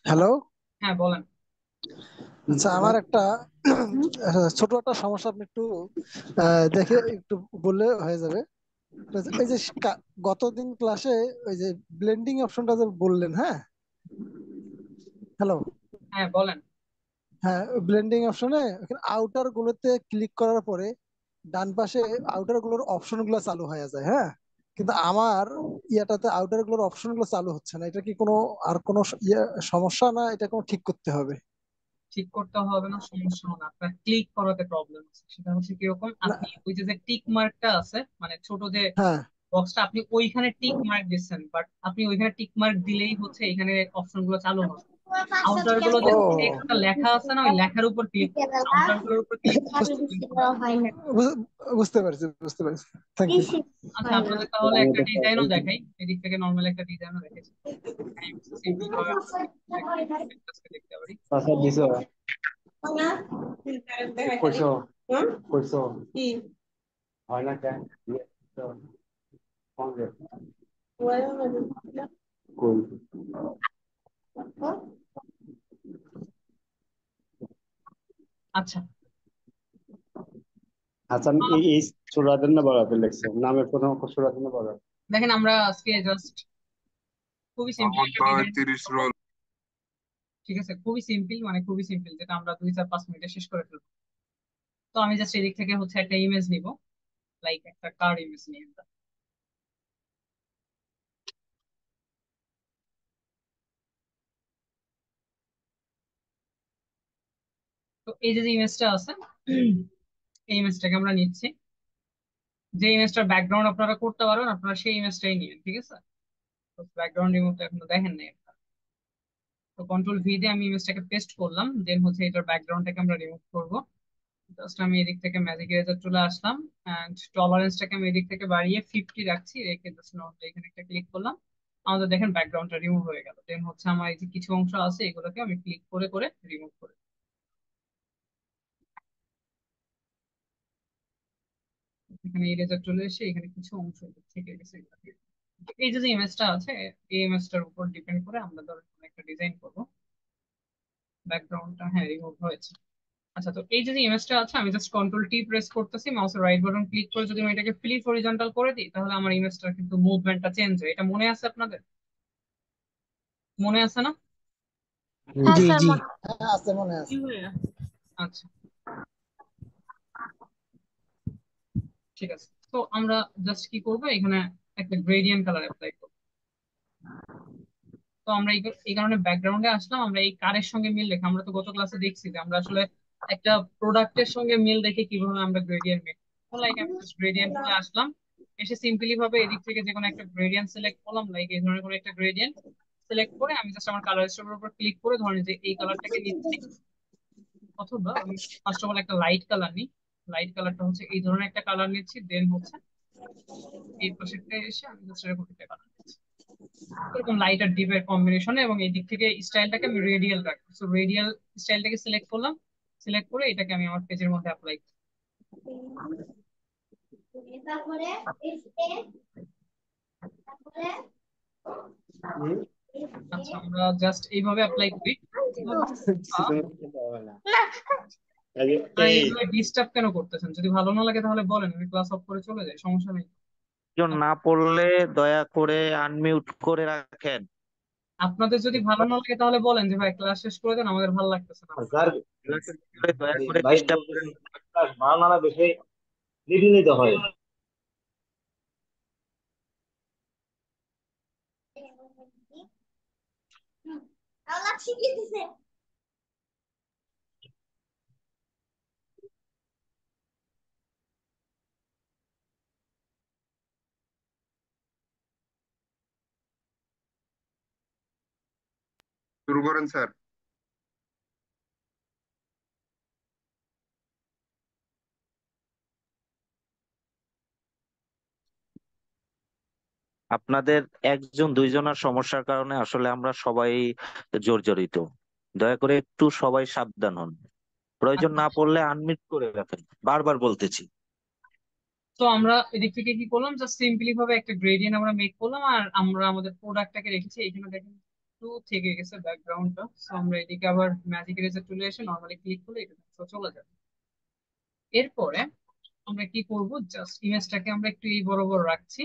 হ্যালো। হ্যাঁ বলেন। আচ্ছা আমার একটা ছোট একটা সমস্যা, আপনি একটু দেখে একটু বললে হয়ে যাবে। এই যে গতদিন ক্লাসে ওই যে ব্লেন্ডিং অপশনটা যে বললেন, হ্যাঁ হ্যালো, হ্যাঁ বলেন। হ্যাঁ ব্লেন্ডিং অপশনে আউটার গুলোতে ক্লিক করার পরে ডান পাশে আউটার গুলোর অপশন গুলো চালু হয়ে যায়, হ্যাঁ, কিন্তু আমার ইয়াটাতে আউটার গুলোর অপশন গুলো চালু হচ্ছে না। এটা কি কোনো আর কোনো সমস্যা, না এটা কোনো ঠিক করতে হবে? ঠিক করতে হবে না, সমস্যা না, আপনার ক্লিক করাতে প্রবলেম আছে। সেটা হচ্ছে কিরকম, না, আপনি ওই যে টিক মার্কটা আছে, মানে ছোট যে হ্যাঁ বক্সটা, আপনি ওইখানে টিক মার্ক দিচ্ছেন, বাট আপনি ওইখানে টিক মার্ক দিলেই হচ্ছে এখানে অপশন গুলো চালু হবে। আউটার গুলো যে ও টেক্সটটা লেখা আছে না, ওই লেখার উপর ক্লিক করবেন, আউটার গুলোর উপর ক্লিক বুঝতে পারছি, বুঝতে পারছি। Thank you. আচ্ছা আপনাদের তাহলে একটা ডিজাইনও দেখাই, এদিক থেকে নর্মাল একটা ডিজাইনও দেখেছি, সিম্পল ভাবে আমরা দেখতে পারি। আচ্ছা দিছো কইছো কইছো কি হয় না কেন তো কোন রে কই আচ্ছা হাসান এই সূরাতের না বড়াতে লিখছে নামের প্রথম অক্ষর সূরাতের না বড়া। দেখেন আমরা আজকে জাস্ট খুবই সিম্পল একটা ডিজাইন, 30 রোল। ঠিক আছে, খুবই সিম্পল, মানে খুবই সিম্পল, যেটা আমরা 2-4-5 মিনিটে শেষ করে ফেলবো। তো আমি জাস্ট এদিক থেকে হচ্ছে একটা ইমেজ নিব, লাইক একটা কার্ড ইমেজ নিয়ে আমরা। তো এই যে ইমেজটা আছে, এই ইমেজটাকে আমরা নিচ্ছি। যে ইমেজটার ব্যাকগ্রাউন্ড আপনারা করতে পারবেন, আপনারা সেই ইমেজটাই নিন, ঠিক আছে? তো ব্যাকগ্রাউন্ড রিমুভটা এখনো দেখেন নাই আপনারা। তো কন্ট্রোল ভি দিয়ে আমি ইমেজটাকে পেস্ট করলাম, দেন হচ্ছে এটার ব্যাকগ্রাউন্ডটাকে আমরা রিমুভ করব। জাস্ট আমি এদিক থেকে ম্যাজিক ইরেজার চলে আসলাম, এন্ড টলারেন্সটাকে আমি এদিক থেকে বাড়িয়ে 50 রাখছি, রেখে জাস্ট এখানে একটা ক্লিক করলাম। আমাদের দেখেন ব্যাকগ্রাউন্ডটা রিমুভ হয়ে গেল। দেন হচ্ছে আমার এই যে কিছু অংশ আছে এগুলোকে আমি ক্লিক করে করে রিমুভ করে, এখানে ইরেজার চলে এসে এখানে কিছু অংশ থেকে গেছে। এই যে ইমেজটা আছে, এই ইমেজটার উপর ডিপেন্ড করে আমরা ধরো একটা ডিজাইন করব। ব্যাকগ্রাউন্ডটা হ্যাঁ রিমুভ হয়েছে। আচ্ছা তো এই যে ইমেজটা আছে, আমি জাস্ট কন্ট্রোল টি প্রেস করতেছি, মাউসের রাইট বাটন ক্লিক করে যদি আমি এটাকে ফ্লিপ হরিজন্টাল করে দিই, তাহলে আমার ইমেজটার কিন্তু মুভমেন্টটা চেঞ্জ হয়। এটা মনে আছে আপনাদের? মনে আছে না? হ্যাঁ জি স্যার জি। মনে আছে, মনে আছে। আচ্ছা ঠিক আছে, তো আমরা জাস্ট কি করবো, এখানে একটা গ্রেডিয়েন্ট কালার অ্যাপ্লাই করবো। তো আমরা এই কারণে ব্যাকগ্রাউন্ডে আসলাম, আমরা এই কারের সঙ্গে মিল রেখে, আমরা তো গত ক্লাসে দেখছি যে আমরা আসলে একটা প্রোডাক্টের সঙ্গে মিল রেখে কিভাবে আমরা গ্রেডিয়েন্ট মেক, লাইক আমি গ্রেডিয়েন্ট চলে আসলাম, এসে সিম্পলি ভাবে এদিক থেকে যে কোনো একটা গ্রেডিয়েন্ট সিলেক্ট করলাম, লাইক এই ধরনের কোনো একটা গ্রেডিয়েন্ট সিলেক্ট করে আমি জাস্ট আমার কালার স্টোরের উপর ক্লিক করে ধরেন যে এই কালারটাকে নিচ্ছি, অথবা আমি ফার্স্ট অফ অল একটা লাইট কালার নিই। লাইট কালারটা হচ্ছে এই ধরনের একটা কালার নিচ্ছি, দেন হচ্ছে এই পাশেরটা এসে আমি জাস্ট এরকম একটা কালার নিচ্ছি, এরকম লাইট আর ডিপের কম্বিনেশনে, এবং এই দিক থেকে স্টাইলটাকে আমি রেডিয়াল রাখবো। সো রেডিয়াল স্টাইলটাকে সিলেক্ট করলাম, সিলেক্ট করে এটাকে আমি আমার পেজের মধ্যে অ্যাপ্লাই করি। আচ্ছা আমরা জাস্ট এইভাবে অ্যাপ্লাই করি। এইভাবে ডিস্টার্ব কেন করতেছেন? যদি ভালো না লাগে তাহলে বলেন, আমি ক্লাস অফ করে চলে যাই, সমস্যা নেই। প্রয়োজন না পড়লে দয়া করে আনমিউট করে রাখেন। আপনাদের যদি ভালো না লাগে তাহলে বলেন যে ভাই ক্লাস শেষ করে দেন, আমাদের ভালো লাগতেছে না। স্যার ক্লাসের ভিতরে দয়া করে ভাই ডিস্টার্ব করেন বলতেছি ভালো না বেশি লিডি নিতে হয়। শুরু করেন স্যার। আপনাদের একজন দুইজনের সমস্যার কারণে আসলে আমরা সবাই জর্জরিত। দয়া করে একটু সবাই সাবধান হন। প্রয়োজন না পড়লে আনমিউট করে রাখেন, বারবার বলতেছি। তো আমরা এদিক থেকে কি করলাম, জাস্ট সিম্পলি ভাবে একটা গ্রেডিয়েন্ট আমরা মেক করলাম, আর আমরা আমাদের প্রোডাক্টটাকে রেখেছি এখানে। দেখেন একটু থেকে গেছে ব্যাকগ্রাউন্ডটা, সো আমরা এদিকে আবার ম্যাজিক এরেজার চলে এসে নর্মালি ক্লিক করলে এটা চলে যাবে। এরপরে আমরা কি করব, জাস্ট ইমেজটাকে আমরা একটু এই বরাবর রাখছি।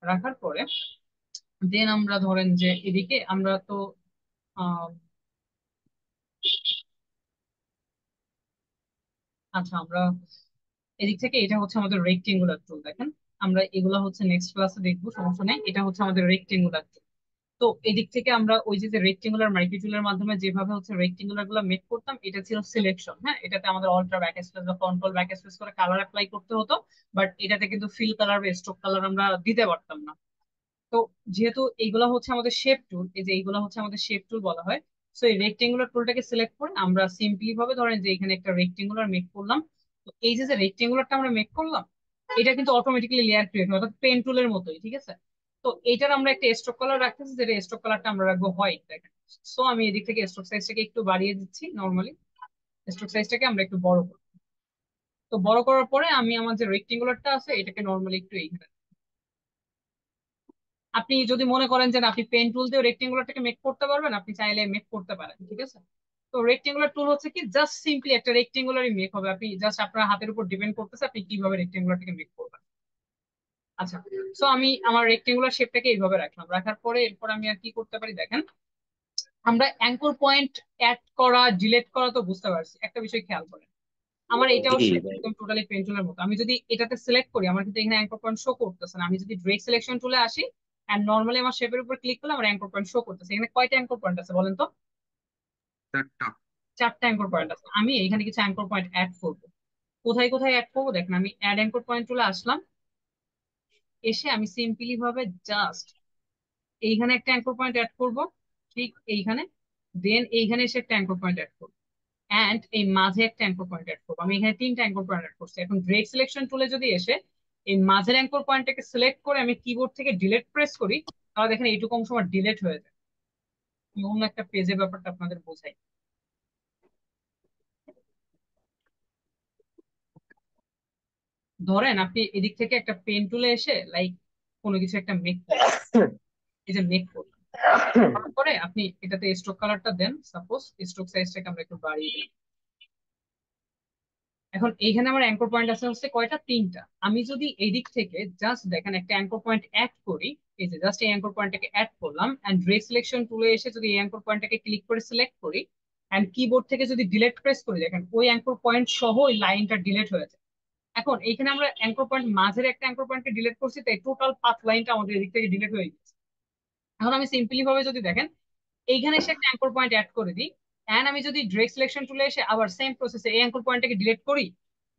রাখার পরে দেন আমরা ধরেন যে এদিকে আমরা তো আচ্ছা, আমরা এদিক থেকে এটা হচ্ছে আমাদের রেক্টেঙ্গুলার টুল। দেখেন আমরা এগুলা হচ্ছে নেক্সট ক্লাসে দেখবো, সমস্যা নেই। এটা হচ্ছে আমাদের রেক্টেঙ্গুলার টুল। তো এদিক থেকে আমরা ওই যে রেক্টেঙ্গুলার মার্কি টুলের মাধ্যমে যেভাবে হচ্ছে রেক্টেঙ্গুলার গুলো মেক করতাম, এটা ছিল সিলেকশন। হ্যাঁ, এটাতে আমাদের অল্টার ব্যাক স্পেস বা কন্ট্রোল ব্যাক স্পেস করে কালার অ্যাপ্লাই করতে হতো, বাট এটাতে কিন্তু ফিল কালার বা স্ট্রোক কালার আমরা দিতে পারতাম না। তো যেহেতু এইগুলা হচ্ছে আমাদের শেপ টুল, এই যে এইগুলা হচ্ছে আমাদের শেপ টুল বলা হয়, সো এই রেক্টেঙ্গুলার টুলটাকে সিলেক্ট করে আমরা সিম্পলি ভাবে ধরেন যে এখানে একটা রেক্টেঙ্গুলার মেক করলাম। তো এই যে রেক্টেঙ্গুলারটা আমরা মেক করলাম, এটা কিন্তু অটোমেটিক্যালি লেয়ার ক্রিয়েট হয়, অর্থাৎ পেন টুলের মতোই, ঠিক আছে। তো এইটার আমরা একটা স্ট্রোক কালার রাখতেছি, যেটা স্ট্রোক কালারটা আমরা রাখবো হোয়াইট। দেখেন, সো আমি এদিক থেকে স্ট্রোক সাইজটাকে একটু বাড়িয়ে দিচ্ছি। নর্মালি স্ট্রোক সাইজটাকে আমরা একটু বড় করব। তো বড় করার পরে আমি আমার যে রেক্টেঙ্গুলারটা আছে এটাকে নর্মালি একটু এইখানে, আপনি যদি মনে করেন যে না, আপনি পেন টুল দিয়ে রেক্টেঙ্গুলারটাকে মেক করতে পারবেন, আপনি চাইলে মেক করতে পারেন, ঠিক আছে। তো রেক্টেঙ্গুলার টুল হচ্ছে কি, জাস্ট সিম্পলি একটা রেক্টেঙ্গুলারই মেক হবে। আপনি জাস্ট আপনার হাতের উপর ডিপেন্ড করতেছে আপনি কিভাবে রেক্টেঙ্গুলারটাকে মেক করবেন। আচ্ছা, সো আমি আমার রেক্টেঙ্গুলার শেপটাকে এইভাবে রাখলাম। রাখার পরে এরপর আমি আর কি করতে পারি দেখেন, আমরা অ্যাঙ্কর পয়েন্ট অ্যাড করা ডিলিট করা তো বুঝতে পারছি। একটা বিষয় খেয়াল করেন, আমার এটাও জি শেপ ভাই। একদম টোটালি পেন্টুলের মতো। আমি যদি এটাতে সিলেক্ট করি, আমার কিন্তু এখানে অ্যাঙ্কর পয়েন্ট শো করতেছে না। আমি যদি ড্রেগ সিলেকশন টুলে আসি এন্ড নর্মালি আমার শেপের উপর ক্লিক করলে আমার অ্যাঙ্কর পয়েন্ট শো করতেছে। এখানে কয়টা অ্যাঙ্কর পয়েন্ট আছে বলেন তো? চারটা। 4টা অ্যাঙ্কর পয়েন্ট আছে। আমি এখানে কিছু অ্যাঙ্কর পয়েন্ট অ্যাড করব। কোথায় কোথায় অ্যাড করবো দেখেন, আমি অ্যাড অ্যাঙ্কর পয়েন্ট টুলে আসলাম। এসে আমি সিম্পলি ভাবে জাস্ট এইখানে একটা অ্যাঙ্কর পয়েন্ট অ্যাড করব, ঠিক এইখানে। দেন এইখানে এসে একটা অ্যাঙ্কর পয়েন্ট অ্যাড করবো, এন্ড এই মাঝে একটা অ্যাঙ্কর পয়েন্ট অ্যাড করবো। আমি এখানে 3টা অ্যাঙ্কর পয়েন্ট অ্যাড করছি। এখন ড্রেগ সিলেকশন টুলে যদি এসে এই মাঝের অ্যাঙ্কর পয়েন্টটাকে সিলেক্ট করে আমি কিবোর্ড থেকে ডিলিট প্রেস করি, তাহলে দেখেন এইটুকু অংশ আমার ডিলিট হয়ে যায়। অন্য একটা পেজের ব্যাপারটা আপনাদের বোঝাই। ধরেন আপনি এদিক থেকে একটা পেন টুলে এসে লাইক কোনো কিছু একটা মেক করবেন, এই যে মেক করবেন, তারপরে আপনি এটাতে স্ট্রোক কালারটা দেন। সাপোজ স্ট্রোক সাইজটাকে আমরা একটু বাড়িয়ে দিই। এখন এইখানে আমার অ্যাঙ্কর পয়েন্ট আছে হচ্ছে কয়টা? 3টা। আমি যদি এদিক থেকে জাস্ট দেখেন একটা অ্যাঙ্কর পয়েন্ট অ্যাড করি, এই যে জাস্ট এই অ্যাঙ্কর পয়েন্টটাকে অ্যাড করলাম, এন্ড ড্রেগ সিলেকশন টুলে এসে যদি এই অ্যাঙ্কর পয়েন্টটাকে ক্লিক করে সিলেক্ট করি এন্ড কিবোর্ড থেকে যদি ডিলিট প্রেস করি, দেখেন ওই অ্যাঙ্কর পয়েন্ট সহ ওই লাইনটা ডিলিট হয়ে যায়। এখন এইখানে আমরা অ্যাঙ্কর পয়েন্ট মাঝের একটা অ্যাঙ্কর পয়েন্টকে ডিলিট করছি, তাই টোটাল পাথ লাইনটা আমাদের এদিক থেকে ডিলিট হয়ে গেছে। এখন আমি সিম্পলি ভাবে যদি দেখেন এইখানে এসে একটা অ্যাঙ্কর পয়েন্ট অ্যাড করে দিই, এন্ড আমি যদি ড্রেগ সিলেকশন টুলে এসে আবার সেম প্রসেসে এই অ্যাঙ্কর পয়েন্টটাকে ডিলিট করি,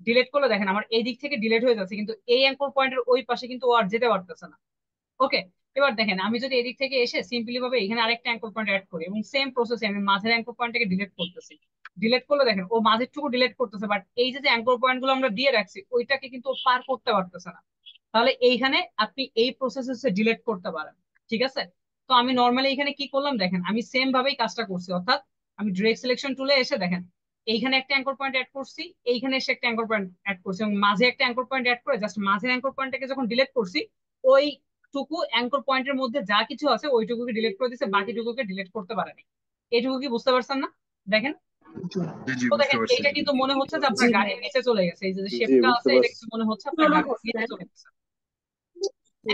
ডিলিট করলে দেখেন আমার এই দিক থেকে ডিলিট হয়ে যাচ্ছে, কিন্তু এই অ্যাঙ্কর পয়েন্টের ওই পাশে কিন্তু ও আর যেতে পারতেছে না। ওকে, এবার দেখেন আমি যদি এদিক থেকে এসে সিম্পলি ভাবে এখানে আরেকটা অ্যাঙ্কর পয়েন্ট অ্যাড করি এবং সেম প্রসেসে আমি মাঝের অ্যাঙ্কর পয়েন্টটাকে ডিলিট করতেছি, ডিলিট করলে দেখেন ও মাঝের টুকু ডিলিট করতেছে, বাট এই যে অ্যাঙ্কর পয়েন্ট গুলো আমরা দিয়ে রাখছি ওইটাকে কিন্তু ও পার করতে পারতেছে না। তাহলে এইখানে আপনি এই প্রসেসে ডিলিট করতে পারেন, ঠিক আছে। তো আমি নর্মালি এখানে কি করলাম দেখেন, আমি সেম ভাবেই কাজটা করছি, অর্থাৎ আমি ড্রেগ সিলেকশন টুলে এসে দেখেন এইখানে একটা অ্যাঙ্কর পয়েন্ট অ্যাড করছি, এইখানে এসে একটা অ্যাঙ্কর পয়েন্ট অ্যাড করছি এবং মাঝে একটা অ্যাঙ্কর পয়েন্ট অ্যাড করে জাস্ট মাঝের অ্যাঙ্কর পয়েন্টটাকে যখন ডিলিট করছি, ওই টুকু অ্যাঙ্কর পয়েন্টের মধ্যে যা কিছু আছে ওইটুকুকে ডিলিট করে দিচ্ছে, বাকিটুকুকে ডিলিট করতে পারেনি। এইটুকু কি বুঝতে পারছেন না? দেখেন, জি জি তো বুঝতে দেখেন পারছি। এইটা কিন্তু মনে হচ্ছে যে আপনার জি গাড়ির নিচে চলে গেছে। এই যে জি শেপটা বুঝতে আছে এটা পারছি। কিন্তু মনে হচ্ছে আপনার গাড়ির নিচে চলে গেছে।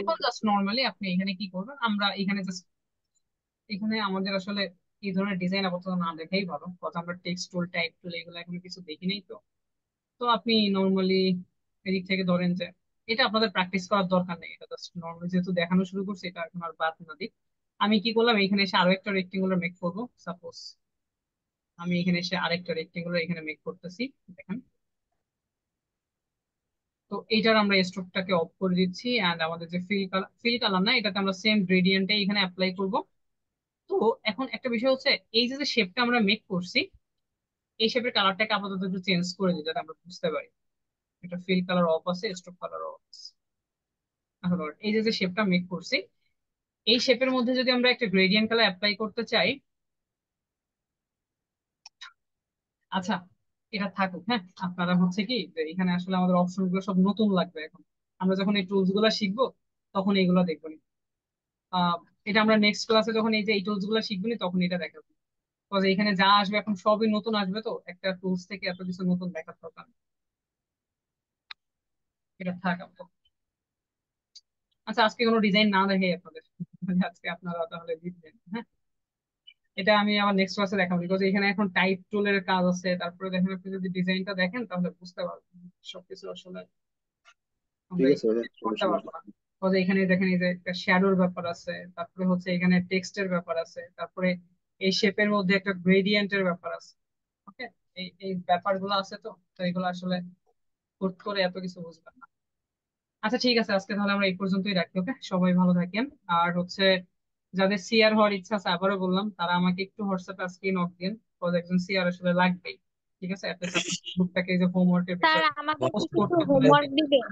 এখন জাস্ট নর্মালি আপনি এখানে কি করবেন, আমরা এখানে জাস্ট এখানে আমাদের আসলে এই ধরনের ডিজাইন আপাতত না দেখাই ভালো, কথা আমরা টেক্সট টুল টাইপ টুল এগুলো এখন কিছু দেখি নাই তো। তো আপনি নর্মালি এদিক থেকে ধরেন যে এটা আপনাদের প্র্যাকটিস করার দরকার নেই, এটা জাস্ট নর্মালি যেহেতু দেখানো শুরু করছে এটা এখন আর বাদ না দিই। আমি কি করলাম, এখানে এসে আরো একটা রেক্টেঙ্গুলার মেক করবো। সাপোজ আমি এখানে এসে আরেকটা রেক্টেঙ্গুলার এখানে মেক করতেছি, দেখেন। তো এইটার আমরা স্ট্রোকটাকে অফ করে দিচ্ছি এন্ড আমাদের যে ফিল কালার না, এটাতে আমরা সেম গ্রেডিয়েন্টে এখানে অ্যাপ্লাই করব। তো এখন একটা বিষয় হচ্ছে, এই যে শেপটা আমরা মেক করছি, এই শেপের কালারটাকে আপাতত একটু চেঞ্জ করে দিই যাতে আমরা বুঝতে পারি। এটা ফিল কালার অফ আছে, স্ট্রোক কালার অফ আছে। আচ্ছা ধর এই যে শেপটা মেক করছি, এই শেপের মধ্যে যদি আমরা একটা গ্রেডিয়েন্ট কালার অ্যাপ্লাই করতে চাই, আচ্ছা এটা থাকুক, হ্যাঁ। আপনারা হচ্ছে কি যে এখানে আসলে আমাদের অপশন গুলো সব নতুন লাগবে এখন, আমরা যখন এই টুলস গুলো শিখবো তখন এইগুলো দেখবো নি। আহ এটা আমরা নেক্সট ক্লাসে যখন এই যে এই টুলস গুলো শিখবো নি তখন এটা দেখাবো। বিকজ এখানে যা আসবে এখন সবই নতুন আসবে, তো একটা টুলস থেকে এত কিছু নতুন দেখার দরকার নেই। এটা থাক আপাতত। আচ্ছা আজকে কোনো ডিজাইন না দেখে আপনাদের আজকে আপনারা তাহলে বুঝবেন, হ্যাঁ। এটা আমি আবার নেক্সট ক্লাসে দেখাবো, বিকজ এখানে এখন টাইপ টুলের কাজ আছে। তারপরে দেখেন আপনি যদি ডিজাইনটা দেখেন তাহলে বুঝতে পারবেন সবকিছু আসলে আমরা ঠিক আছে এখানে ভাইয়া, করতে সমস্যা নেই। পারবো না। বিকজ এখানে দেখেন এই যে একটা শ্যাডোর ব্যাপার আছে, তারপরে হচ্ছে এখানে টেক্সটের ব্যাপার আছে, তারপরে এই শেপের মধ্যে একটা গ্রেডিয়েন্টের ব্যাপার আছে। ওকে, এই এই ব্যাপারগুলো আছে, তো তো এগুলো আসলে হুট করে এত কিছু বুঝবেন না। আচ্ছা ঠিক আছে, আজকে তাহলে আমরা এই পর্যন্তই রাখি। ওকে, সবাই ভালো থাকেন। আর হচ্ছে যাদের সিআর হওয়ার ইচ্ছা আছে, আবারও বললাম, তারা আমাকে একটু হোয়াটসঅ্যাপে আজকে নক দিন, বিকজ একজন সিআর আসলে লাগবেই। ঠিক আছে, অ্যাটলিস্ট আপনার গ্রুপটাকে এই যে হোমওয়ার্কের স্যার বিষয় আমাকে পোস্ট কিছু করতে ভুলে হোমওয়ার্ক দিবেন?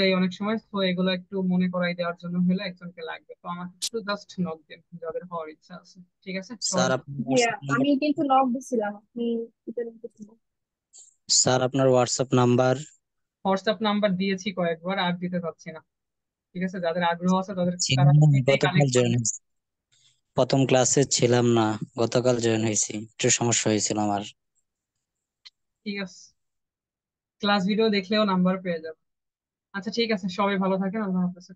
যাই অনেক সময়, তো এগুলো একটু মনে করাই দেওয়ার জন্য হলে একজনকে লাগবে। তো আমাকে একটু জাস্ট নক দিন যাদের হওয়ার ইচ্ছা আছে। ঠিক আছে সবাই। স্যার আপনার ভাইয়া হোয়াটসঅ্যাপ নাম্বার, আমি কিন্তু নক দিছিলাম, আপনি এটা লিখেছেন। স্যার আপনার হোয়াটসঅ্যাপ নাম্বার। হোয়াটসঅ্যাপ নাম্বার দিয়েছি কয়েকবার, আর দিতে পারছি না। ঠিক আছে, যাদের আগ্রহ আছে তাদের তারা ছিলাম না, এটাই গতকাল কালেক্ট জয়েন করবে। হয়েছি, প্রথম ক্লাসে ছিলাম না, গতকাল জয়েন হয়েছি, একটু সমস্যা হয়েছিল আমার। ঠিক আছে, ক্লাস ভিডিও দেখলেও নাম্বার পেয়ে যাবে। আচ্ছা ঠিক আছে, সবাই ভালো থাকেন, আল্লাহ হাফেজ।